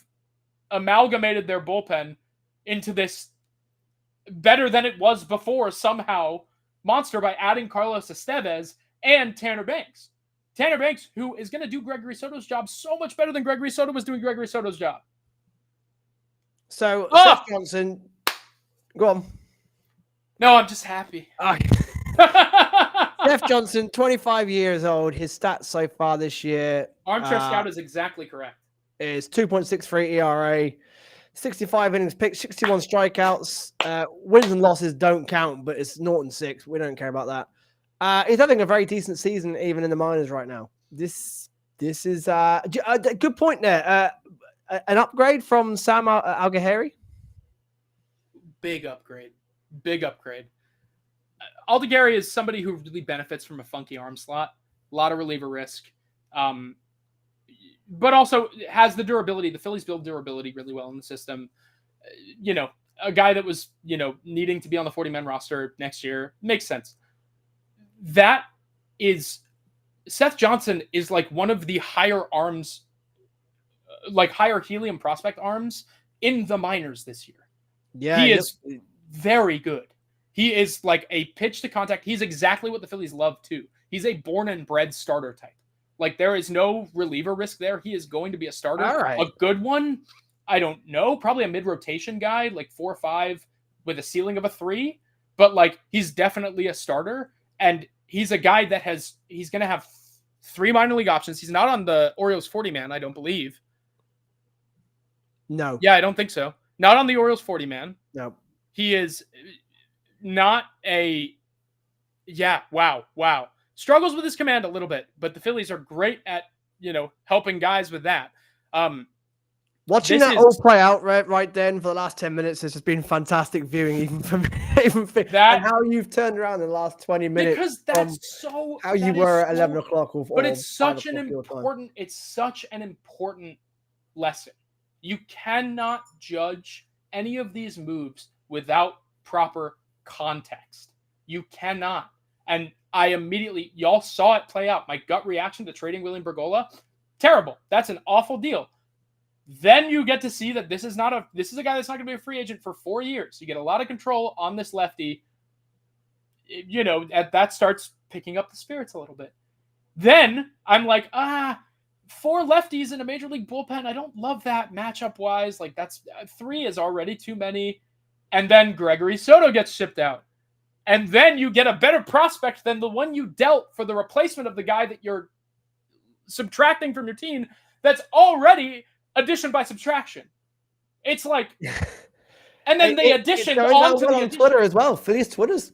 amalgamated their bullpen into this better than it was before somehow monster by adding Carlos Estevez and Tanner Banks. Tanner Banks, who is going to do Gregory Soto's job so much better than Gregory Soto was doing Gregory Soto's job. So, Seth Johnson, go on. No, I'm just happy. Seth Johnson, 25 years old. His stats so far this year. Armchair Scout is exactly correct. Is 2.63 ERA, 65 innings pitched, 61 strikeouts. Wins and losses don't count, but it's 0-6. We don't care about that. He's having a very decent season, even in the minors right now. This is a good point there. An upgrade from Sam Algahari? Big upgrade. Big upgrade. Algahari is somebody who really benefits from a funky arm slot. A lot of reliever risk. But also has the durability. The Phillies build durability really well in the system. You know, a guy that was, you know, needing to be on the 40-man roster next year makes sense. That is, Seth Johnson is like one of the higher arms, like higher helium prospect arms in the minors this year. Yeah, he is very good. He is like a pitch to contact. He's exactly what the Phillies love too. He's a born and bred starter type. Like, there is no reliever risk there. He is going to be a starter. All right. A good one, I don't know. Probably a mid-rotation guy, like 4 or 5 with a ceiling of a 3. But, like, he's definitely a starter. And he's a guy that he's going to have 3 minor league options. He's not on the Orioles 40-man, I don't believe. No. Yeah, I don't think so. Not on the Orioles 40-man. No. He is not a... Yeah, wow. Struggles with his command a little bit, but the Phillies are great at, you know, helping guys with that. Watching This that is- all play out right then for the last 10 minutes has just been fantastic viewing, even for me. And how you've turned around in the last 20 minutes. Because that's so how you were at 11 o'clock. But it's such an important lesson. You cannot judge any of these moves without proper context. You cannot. And I immediately, y'all saw it play out. My gut reaction to trading William Bergolla, terrible. That's an awful deal. Then you get to see that this is a guy that's not going to be a free agent for 4 years. You get a lot of control on this lefty. You know, that starts picking up the spirits a little bit. Then I'm like, 4 lefties in a major league bullpen. I don't love that matchup wise. Like, that's 3 is already too many. And then Gregory Soto gets shipped out. And then you get a better prospect than the one you dealt for the replacement of the guy that you're subtracting from your team. That's already addition by subtraction. It's like, and then the addition on Twitter as well. Philly's Twitter's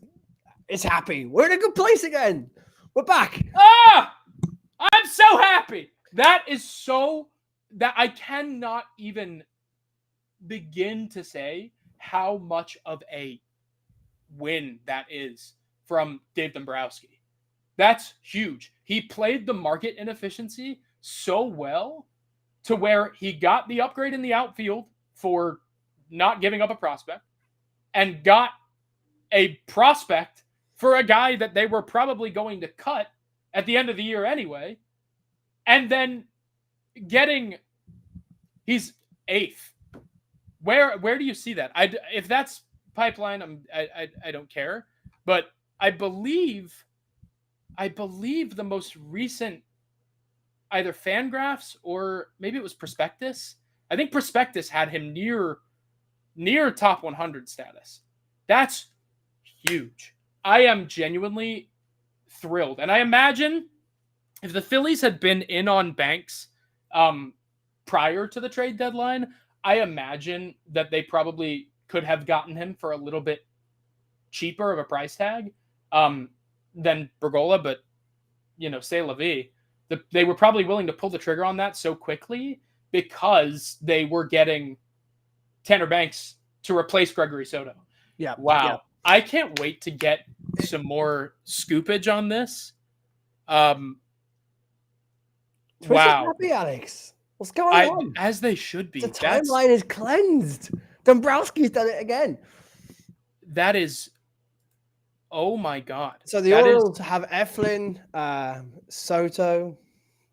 it's happy. We're in a good place again. We're back. I'm so happy. That is so that I cannot even begin to say how much of a win that is from Dave Dombrowski. That's huge. He played the market inefficiency so well to where he got the upgrade in the outfield for not giving up a prospect and got a prospect for a guy that they were probably going to cut at the end of the year anyway. And then he's 8th. Where do you see that? If that's pipeline, I don't care. But I believe the most recent either Fangraphs or maybe it was Prospectus. I think Prospectus had him near top 100 status. That's huge. I am genuinely thrilled. And I imagine if the Phillies had been in on Banks prior to the trade deadline, I imagine that they probably could have gotten him for a little bit cheaper of a price tag than Bergolla, but say la vie. They were probably willing to pull the trigger on that so quickly because they were getting Tanner Banks to replace Gregory Soto. Yeah. Wow. Yeah. I can't wait to get some more scoopage on this. Twitter's happy, Alex. What's going on? As they should be. The timeline is cleansed. Dombrowski's done it again. That is... Oh my God. So the Orioles have Eflin, Soto,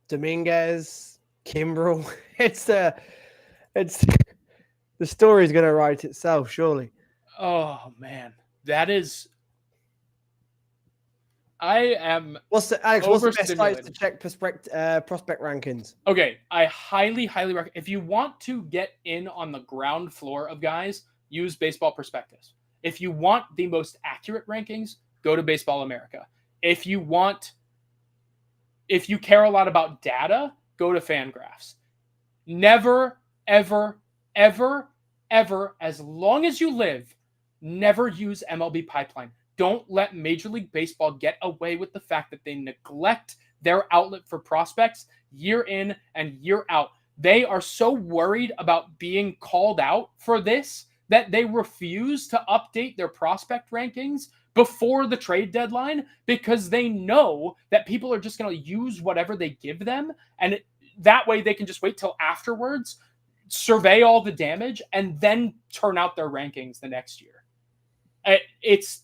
Dominguez, Kimbrel. The story's going to write itself, surely. Oh man, that is. I am. What's the best sites to check prospect rankings? Okay, I highly recommend. If you want to get in on the ground floor of guys, use Baseball Prospectus. If you want the most accurate rankings, go to Baseball America. If you care a lot about data, go to Fangraphs. Never, ever, ever, ever, as long as you live, never use MLB Pipeline. Don't let Major League Baseball get away with the fact that they neglect their outlet for prospects year in and year out. They are so worried about being called out for this that they refuse to update their prospect rankings before the trade deadline because they know that people are just going to use whatever they give them. And that way they can just wait till afterwards, survey all the damage, and then turn out their rankings the next year. It's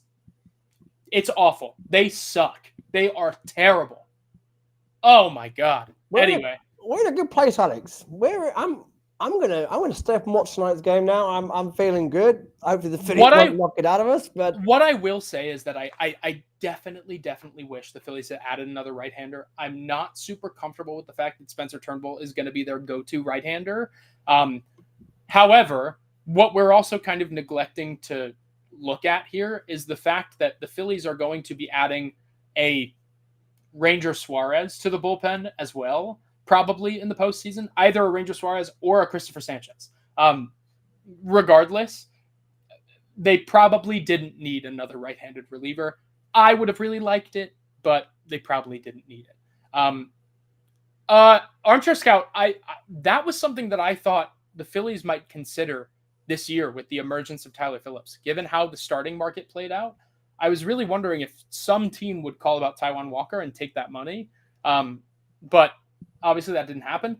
awful. They suck. They are terrible. Oh my God. Anyway, we're in a good place, Alex. I'm gonna stay up and watch tonight's game now. I'm feeling good. Hopefully the Phillies won't knock it out of us. But what I will say is that I definitely wish the Phillies had added another right-hander. I'm not super comfortable with the fact that Spencer Turnbull is going to be their go-to right-hander. However, what we're also kind of neglecting to look at here is the fact that the Phillies are going to be adding a Ranger Suarez to the bullpen as well, probably in the postseason, either a Ranger Suarez or a Christopher Sanchez. Regardless, they probably didn't need another right-handed reliever. I would have really liked it, but they probably didn't need it. Armchair Scout, I that was something that I thought the Phillies might consider this year with the emergence of Tyler Phillips. Given how the starting market played out, I was really wondering if some team would call about Taijuan Walker and take that money. But obviously that didn't happen.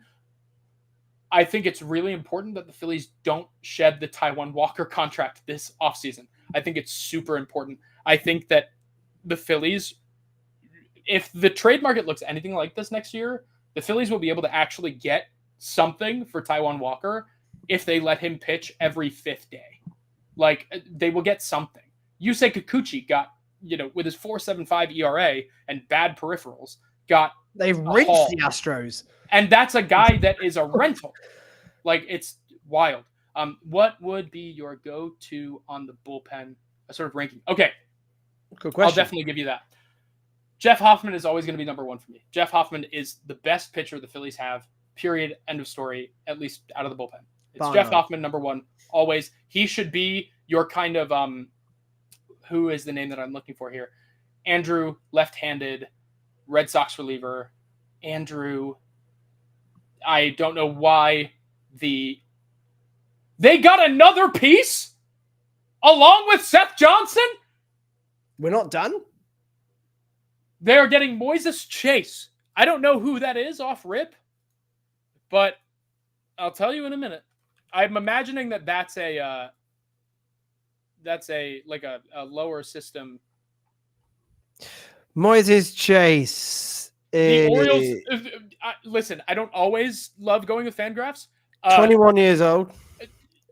I think it's really important that the Phillies don't shed the Taijuan Walker contract this offseason. I think it's super important. I think that the Phillies, if the trade market looks anything like this next year, the Phillies will be able to actually get something for Taijuan Walker if they let him pitch every fifth day. Like, they will get something. Yusei Kikuchi got, with his 4.75 ERA and bad peripherals, got They've rinsed the Astros. And that's a guy that is a rental. Like, it's wild. What would be your go-to on the bullpen, a sort of ranking? Okay. Good question. I'll definitely give you that. Jeff Hoffman is always going to be number one for me. Jeff Hoffman is the best pitcher the Phillies have, period, end of story, at least out of the bullpen. It's Jeff Hoffman, number one, always. He should be your kind of, who is the name that I'm looking for here? Andrew, left-handed, Red Sox reliever. Andrew, I don't know why they got another piece along with Seth Johnson? We're not done? They're getting Moises Chase. I don't know who that is off rip, but I'll tell you in a minute. I'm imagining that's a lower system. Moises Chase. The Orioles. Listen, I don't always love going with Fangraphs. 21 years old.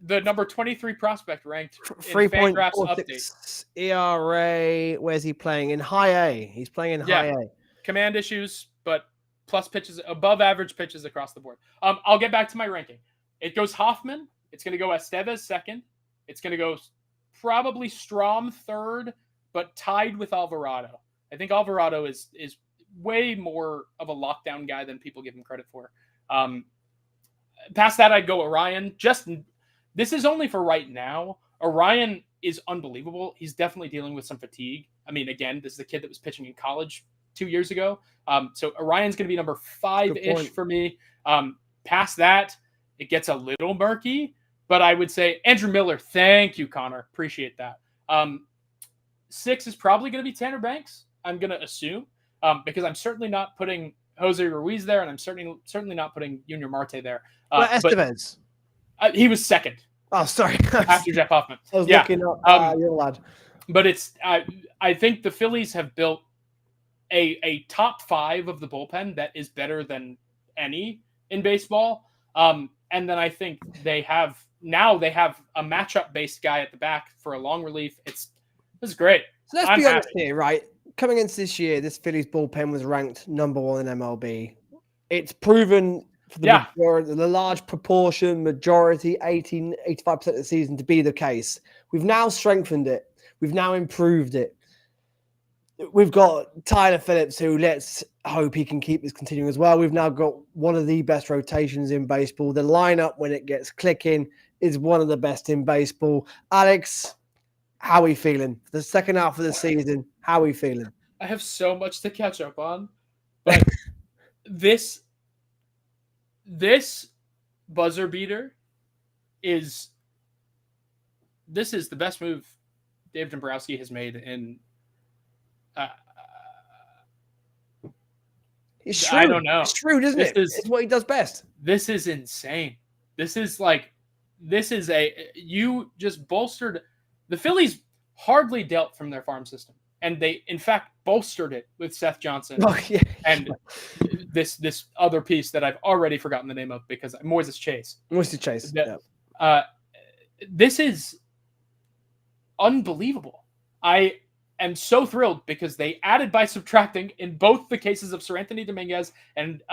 The number 23 prospect ranked in Fangraphs update. ERA. Where's he playing? In high A. He's playing in high A. Command issues, but plus pitches, above average pitches across the board. I'll get back to my ranking. It goes Hoffman. It's going to go Estevez second. It's going to go probably Strom third, but tied with Alvarado. I think Alvarado is way more of a lockdown guy than people give him credit for. Past that, I'd go Orion. This is only for right now. Orion is unbelievable. He's definitely dealing with some fatigue. I mean, again, this is the kid that was pitching in college 2 years ago. So Orion's going to be number 5-ish for me. Past that, it gets a little murky, but I would say Andrew Miller. Thank you, Connor. Appreciate that. 6 is probably going to be Tanner Banks, I'm going to assume, because I'm certainly not putting Jose Ruiz there, and I'm certainly not putting Junior Marte there. Estevez. He was second. Oh, sorry. After Jeff Hoffman. I was looking up your lad. But it's I think the Phillies have built a top 5 of the bullpen that is better than any in baseball. And then I think they have a matchup-based guy at the back for a long relief. This is great. So let's be honest here, right? Coming into this year, this Phillies bullpen was ranked number 1 in MLB. It's proven for the large proportion, majority, 85% of the season to be the case. We've now strengthened it. We've now improved it. We've got Tyler Phillips, who let's hope he can keep this continuing as well. We've now got one of the best rotations in baseball. The lineup, when it gets clicking, is one of the best in baseball. Alex, how are we feeling? The second half of the season, how are we feeling? I have so much to catch up on. But this buzzer beater is the best move Dave Dombrowski has made in it's true. I don't know. It's true, isn't it? It's what he does best. This is insane. You just bolstered the Phillies hardly dealt from their farm system. And they, in fact, bolstered it with Seth Johnson and this other piece that I've already forgotten the name of because Moises Chase. Moises Chase. This is unbelievable. I am so thrilled because they added by subtracting in both the cases of Sir Anthony Dominguez and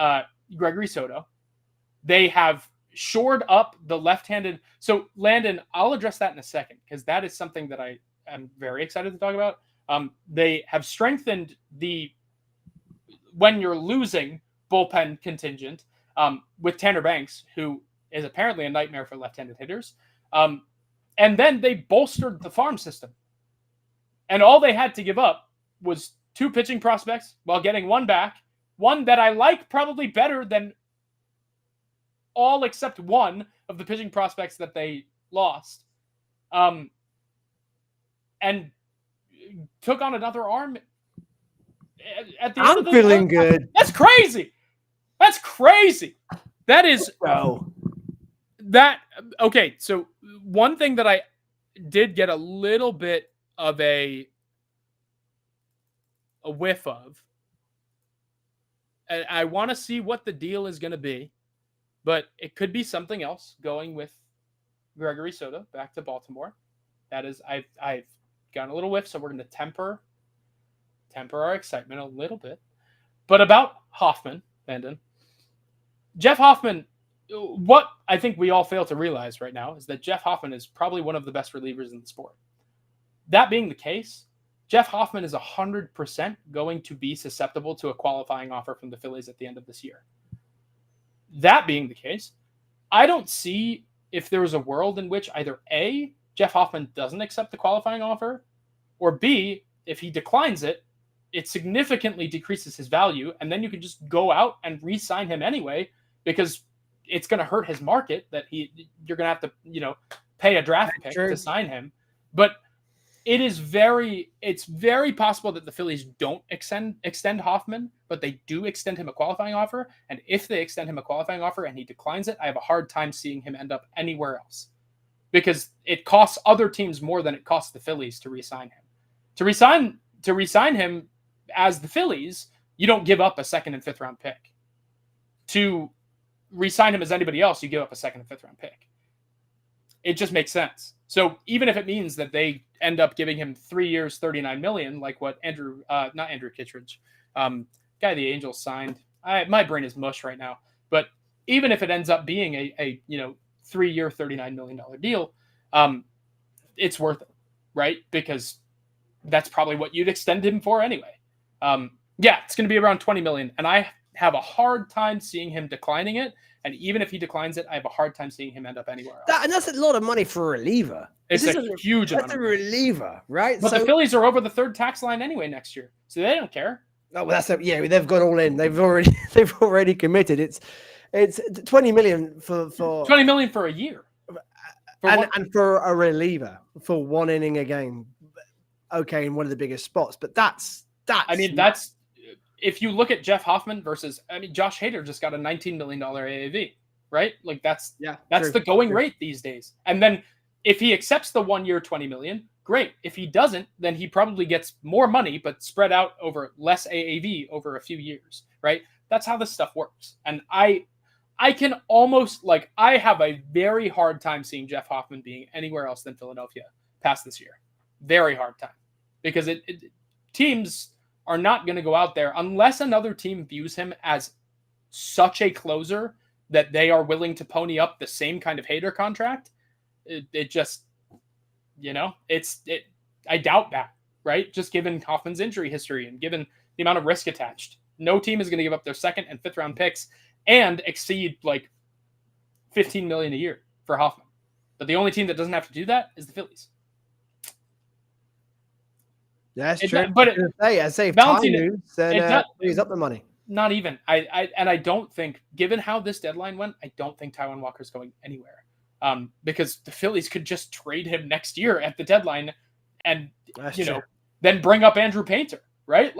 Gregory Soto. They have shored up the left-handed. So, Landon, I'll address that in a second because that is something that I am very excited to talk about. They have strengthened when you're losing bullpen contingent with Tanner Banks, who is apparently a nightmare for left-handed hitters. And then they bolstered the farm system. And all they had to give up was 2 pitching prospects while getting 1 back, one that I like probably better than all except one of the pitching prospects that they lost. And took on another arm at the end of the feeling good. That's crazy. That's crazy. That is that. Okay, so one thing that I did get a little bit of a whiff of, and I want to see what the deal is going to be, but it could be something else going with Gregory Soto back to Baltimore. That is, I've gotten a little whiff, so we're going to temper our excitement a little bit. But about Hoffman, Landon, Jeff Hoffman, what I think we all fail to realize right now is that Jeff Hoffman is probably one of the best relievers in the sport. That being the case, Jeff Hoffman is 100% going to be susceptible to a qualifying offer from the Phillies at the end of this year. That being the case, I don't see if there was a world in which either A, Jeff Hoffman doesn't accept the qualifying offer, or B, if he declines it, it significantly decreases his value, and then you can just go out and re-sign him anyway, because it's going to hurt his market that you're going to have to, pay a draft pick to sign him. But it's very possible that the Phillies don't extend Hoffman, but they do extend him a qualifying offer. And if they extend him a qualifying offer and he declines it, I have a hard time seeing him end up anywhere else, because it costs other teams more than it costs the Phillies to re-sign him. To re-sign him as the Phillies, you don't give up a second and fifth round pick. To re-sign him as anybody else, you give up a second and fifth round pick. It just makes sense. So even if it means that they end up giving him 3 years, $39 million, like what not Andrew Kittredge, guy the Angels signed. My brain is mush right now. But even if it ends up being a 3-year, $39 million deal, it's worth it, right? Because that's probably what you'd extend him for anyway. It's going to be around $20 million, and I have a hard time seeing him declining it. And even if he declines it, I have a hard time seeing him end up anywhere else. And that's a lot of money for a reliever. It's a huge amount. That's a reliever, right? But the Phillies are over the third tax line anyway next year, so they don't care. Oh, well, they've gone all in. They've already committed. It's $20 million for $20 million for a year, and for a reliever for one inning a game. Okay, in one of the biggest spots, but that's. If you look at Jeff Hoffman versus, Josh Hader just got a $19 million AAV, right? Like that's the going rate these days. And then if he accepts the 1 year, $20 million, great. If he doesn't, then he probably gets more money, but spread out over less AAV over a few years, right? That's how this stuff works. And I can almost I have a very hard time seeing Jeff Hoffman being anywhere else than Philadelphia past this year. Very hard time, because teams are not going to go out there unless another team views him as such a closer that they are willing to pony up the same kind of Hader contract. It just, I doubt that, right? Just given Hoffman's injury history and given the amount of risk attached, no team is going to give up their second and fifth round picks and exceed $15 million a year for Hoffman. But the only team that doesn't have to do that is the Phillies. Yeah, that's true. But I say if Ty moves, then he's up the money. Not even. I don't think, given how this deadline went, I don't think Taijuan Walker's going anywhere. Because the Phillies could just trade him next year at the deadline, and then bring up Andrew Painter, right?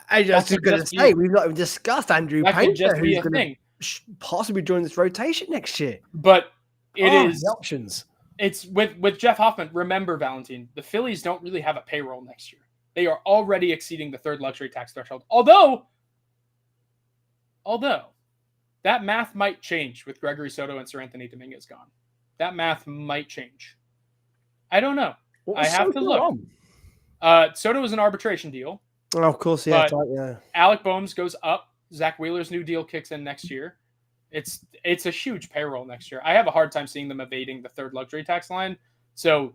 I just going to say we've not even discussed Andrew Painter, who's going to possibly join this rotation next year. But it is the options. It's with Jeff Hoffman. Remember, Valentin, the Phillies don't really have a payroll next year. They are already exceeding the third luxury tax threshold. Although that math might change with Gregory Soto and Seranthony Dominguez gone. That math might change. I don't know. I have to look. Soto is an arbitration deal. Oh, of course, yeah. Yeah. Alec Boehm goes up. Zach Wheeler's new deal kicks in next year. It's a huge payroll next year. I have a hard time seeing them evading the third luxury tax line. So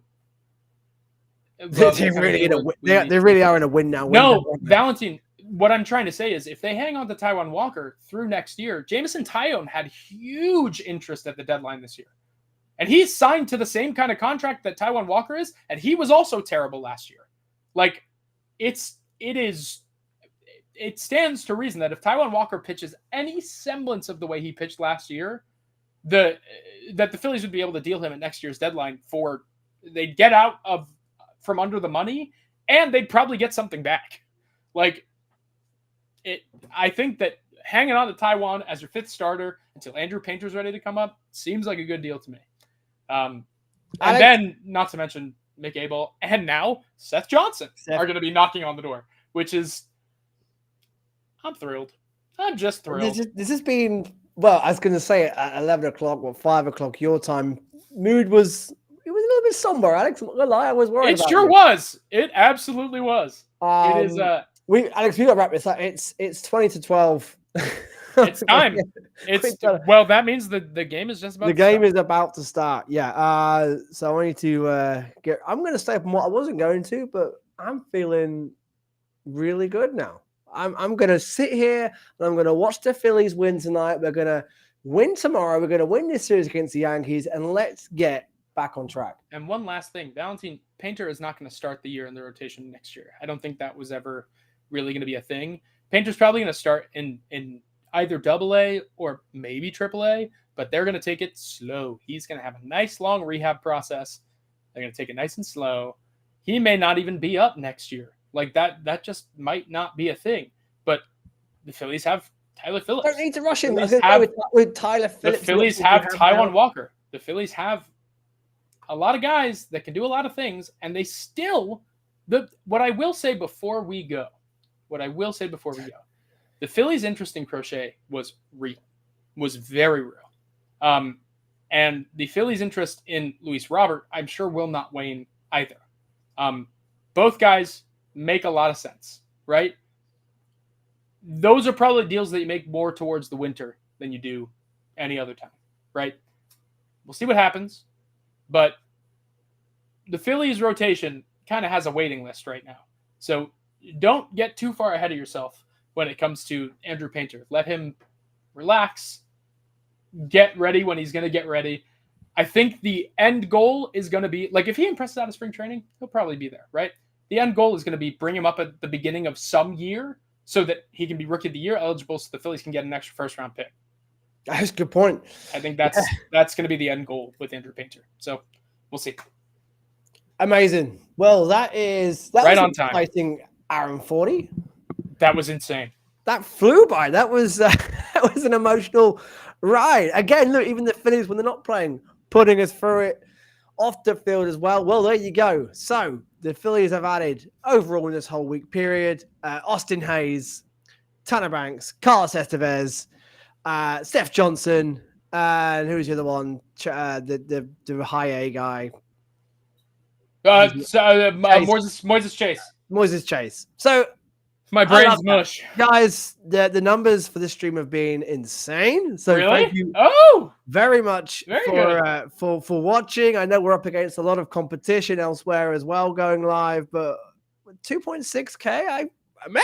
they really are in a win now. Valentin, what I'm trying to say is if they hang on to Taijuan Walker through next year, Jameson Taillon had huge interest at the deadline this year. And he's signed to the same kind of contract that Taijuan Walker is, and he was also terrible last year. It's it stands to reason that if Taijuan Walker pitches any semblance of the way he pitched last year, that the Phillies would be able to deal him at next year's deadline for they'd get out of from under the money and they'd probably get something back. Like I think that hanging on to Taijuan as your fifth starter until Andrew Painter's ready to come up seems like a good deal to me. And then, not to mention Mick Abel and now Seth Johnson are going to be knocking on the door, which is, I'm thrilled. I'm just thrilled. This has been, well, I was going to say at 11 o'clock or 5 o'clock your time, mood was, it was a little bit somber, Alex. I'm not going to lie, I was worried about it. It sure was. It absolutely was. It is. Alex, we got to wrap this up. It's 20 to 12. It's time. Well, that means the game is just about. The game is about to start. Yeah. So I need to get. I'm going to stay up on what I wasn't going to, but I'm feeling really good now. I'm going to sit here and I'm going to watch the Phillies win tonight. We're going to win tomorrow. We're going to win this series against the Yankees, and let's get back on track. And one last thing, Valentin Painter is not going to start the year in the rotation next year. I don't think that was ever really going to be a thing. Painter's probably going to start in either AA or maybe AAA, but they're going to take it slow. He's going to have a nice long rehab process. They're going to take it nice and slow. He may not even be up next year. Like that just might not be a thing. But the Phillies have Tyler Phillips. Don't need to rush him. With Tyler Phillips. The Phillies have Taijuan Walker. The Phillies have a lot of guys that can do a lot of things, and they still what I will say before we go, the Phillies' interest in Crochet was real, was very real. And the Phillies' interest in Luis Robert, I'm sure, will not wane either. Both guys make a lot of sense, right? Those are probably deals that you make more towards the winter than you do any other time, right? We'll see what happens. But the Phillies' rotation kind of has a waiting list right now. So don't get too far ahead of yourself when it comes to Andrew Painter. Let him relax, get ready when he's going to get ready. I think the end goal is going to be, like, if he impresses out of spring training, he'll probably be there, right? The end goal is going to be bring him up at the beginning of some year so that he can be Rookie of the Year eligible so the Phillies can get an extra first-round pick. That's a good point. I think that's going to be the end goal with Andrew Painter. So we'll see. Amazing. Well, that right was on time. Exciting, Aaron 40. That was insane. That flew by. That was an emotional ride. Again, look, even the Phillies, when they're not playing, putting us through it off the field as well. Well, there you go. So the Phillies have added overall in this whole week period, Austin Hayes, Tanner Banks, Carlos Estevez, Seth Johnson, and who's the other one? The high A guy. Moises Chase. Moises Chase. So my brain's mush. Guys, the numbers for this stream have been insane. So really? Thank you Oh, very much very for watching. I know we're up against a lot of competition elsewhere as well going live, but 2.6K, man,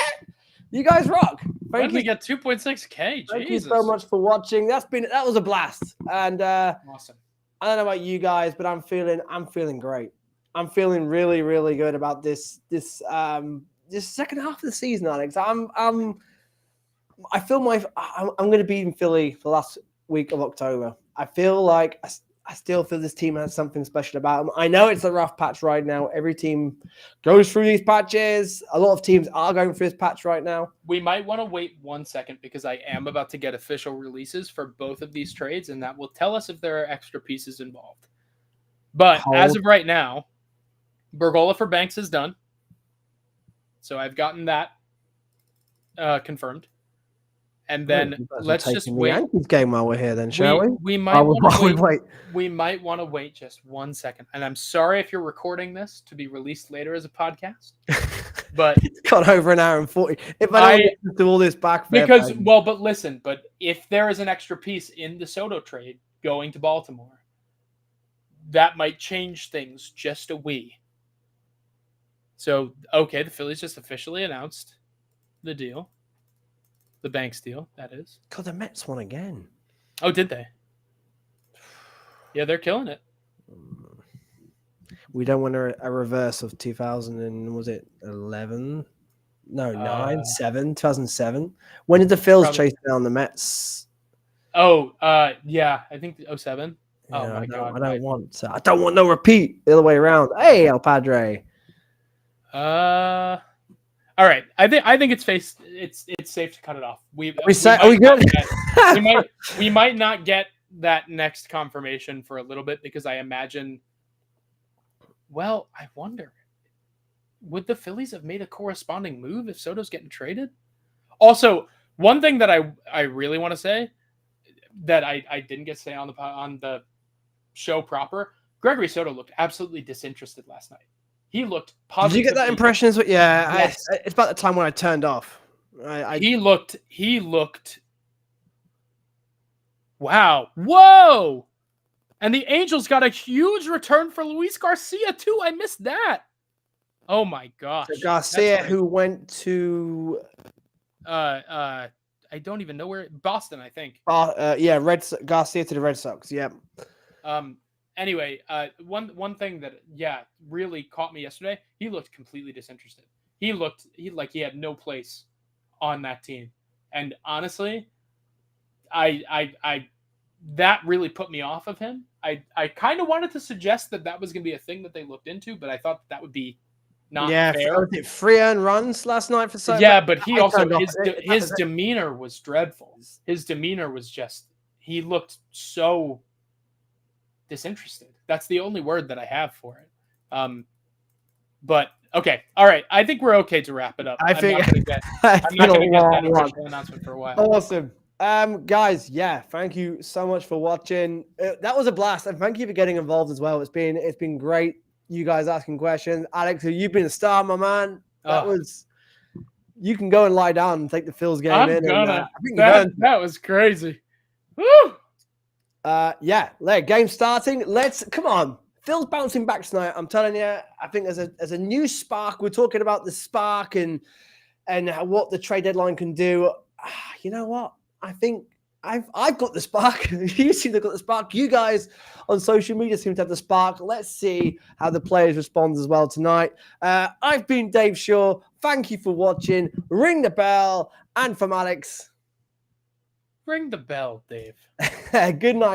you guys rock. When we get 2.6K, thank you so much for watching. That was a blast. And awesome. I don't know about you guys, but I'm feeling great. I'm feeling really, really good about this second half of the season, Alex. I feel I'm going to be in Philly for the last week of October. I feel like I still feel this team has something special about them. I know it's a rough patch right now. Every team goes through these patches. A lot of teams are going through this patch right now. We might want to wait 1 second because I am about to get official releases for both of these trades, and that will tell us if there are extra pieces involved. But as of right now, Bergolla for Banks is done. So I've gotten that confirmed. And then let's just wait. Yankees game while we're here, then, shall we? We might wait. We might want to wait just 1 second. And I'm sorry if you're recording this to be released later as a podcast, but it's got over an hour and 40. If I don't do all this back, but listen. But if there is an extra piece in the Soto trade going to Baltimore, that might change things just a wee. So, okay, the Phillies just officially announced the deal. The Banks deal, that is. God, the Mets won again. Oh, did they? Yeah, they're killing it. We don't want a reverse of 2000 and was it 11? No, Uh, 2007. When did the Phils probably. chase down the Mets? Oh, yeah, I think '07. Oh Yeah, my God, I don't want no repeat. The other way around. Hey, El Padre. all right. I think it's safe to cut it off. Are we good? We might not get that next confirmation for a little bit because I imagine. Well, I wonder, would the Phillies have made a corresponding move if Soto's getting traded? Also, one thing that I really want to say that I didn't get to say on the show proper, Gregory Soto looked absolutely disinterested last night. He looked Did positively. you get that impression? Yeah, Yes. it's about the time when I turned off. He looked. Wow. Whoa. And the Angels got a huge return for Luis Garcia too. I missed that. Oh my gosh. So Garcia, who went to I don't even know where. Boston, I think. Garcia to the Red Sox. Yeah. Anyway, one thing that really caught me yesterday. He looked completely disinterested. He like he had no place on that team, and honestly, I that really put me off of him. I kind of wanted to suggest that was going to be a thing that they looked into, but I thought that would be not fair. 3 earned runs last night for Soto. Yeah, but he also his it. demeanor was dreadful. His demeanor was just he looked so disinterested. That's the only word that I have for it. But okay, all right. I think we're okay to wrap it up. I'm not going to get that official announcement for a while. Awesome. Guys, thank you so much for watching. That was a blast, and thank you for getting involved as well. It's been great. You guys asking questions. Alex, you've been a star, my man. You can go and lie down and take the Phil's game I'm in. Gonna. That was crazy. Woo! Game starting. Come on. Phil's bouncing back tonight. I'm telling you, I think there's a new spark. We're talking about the spark and what the trade deadline can do. You know what? I think I've got the spark. You seem to have got the spark. You guys on social media seem to have the spark. Let's see how the players respond as well tonight. I've been Dave Shaw. Thank you for watching. Ring the bell. And from Alex, ring the bell, Dave. Good night.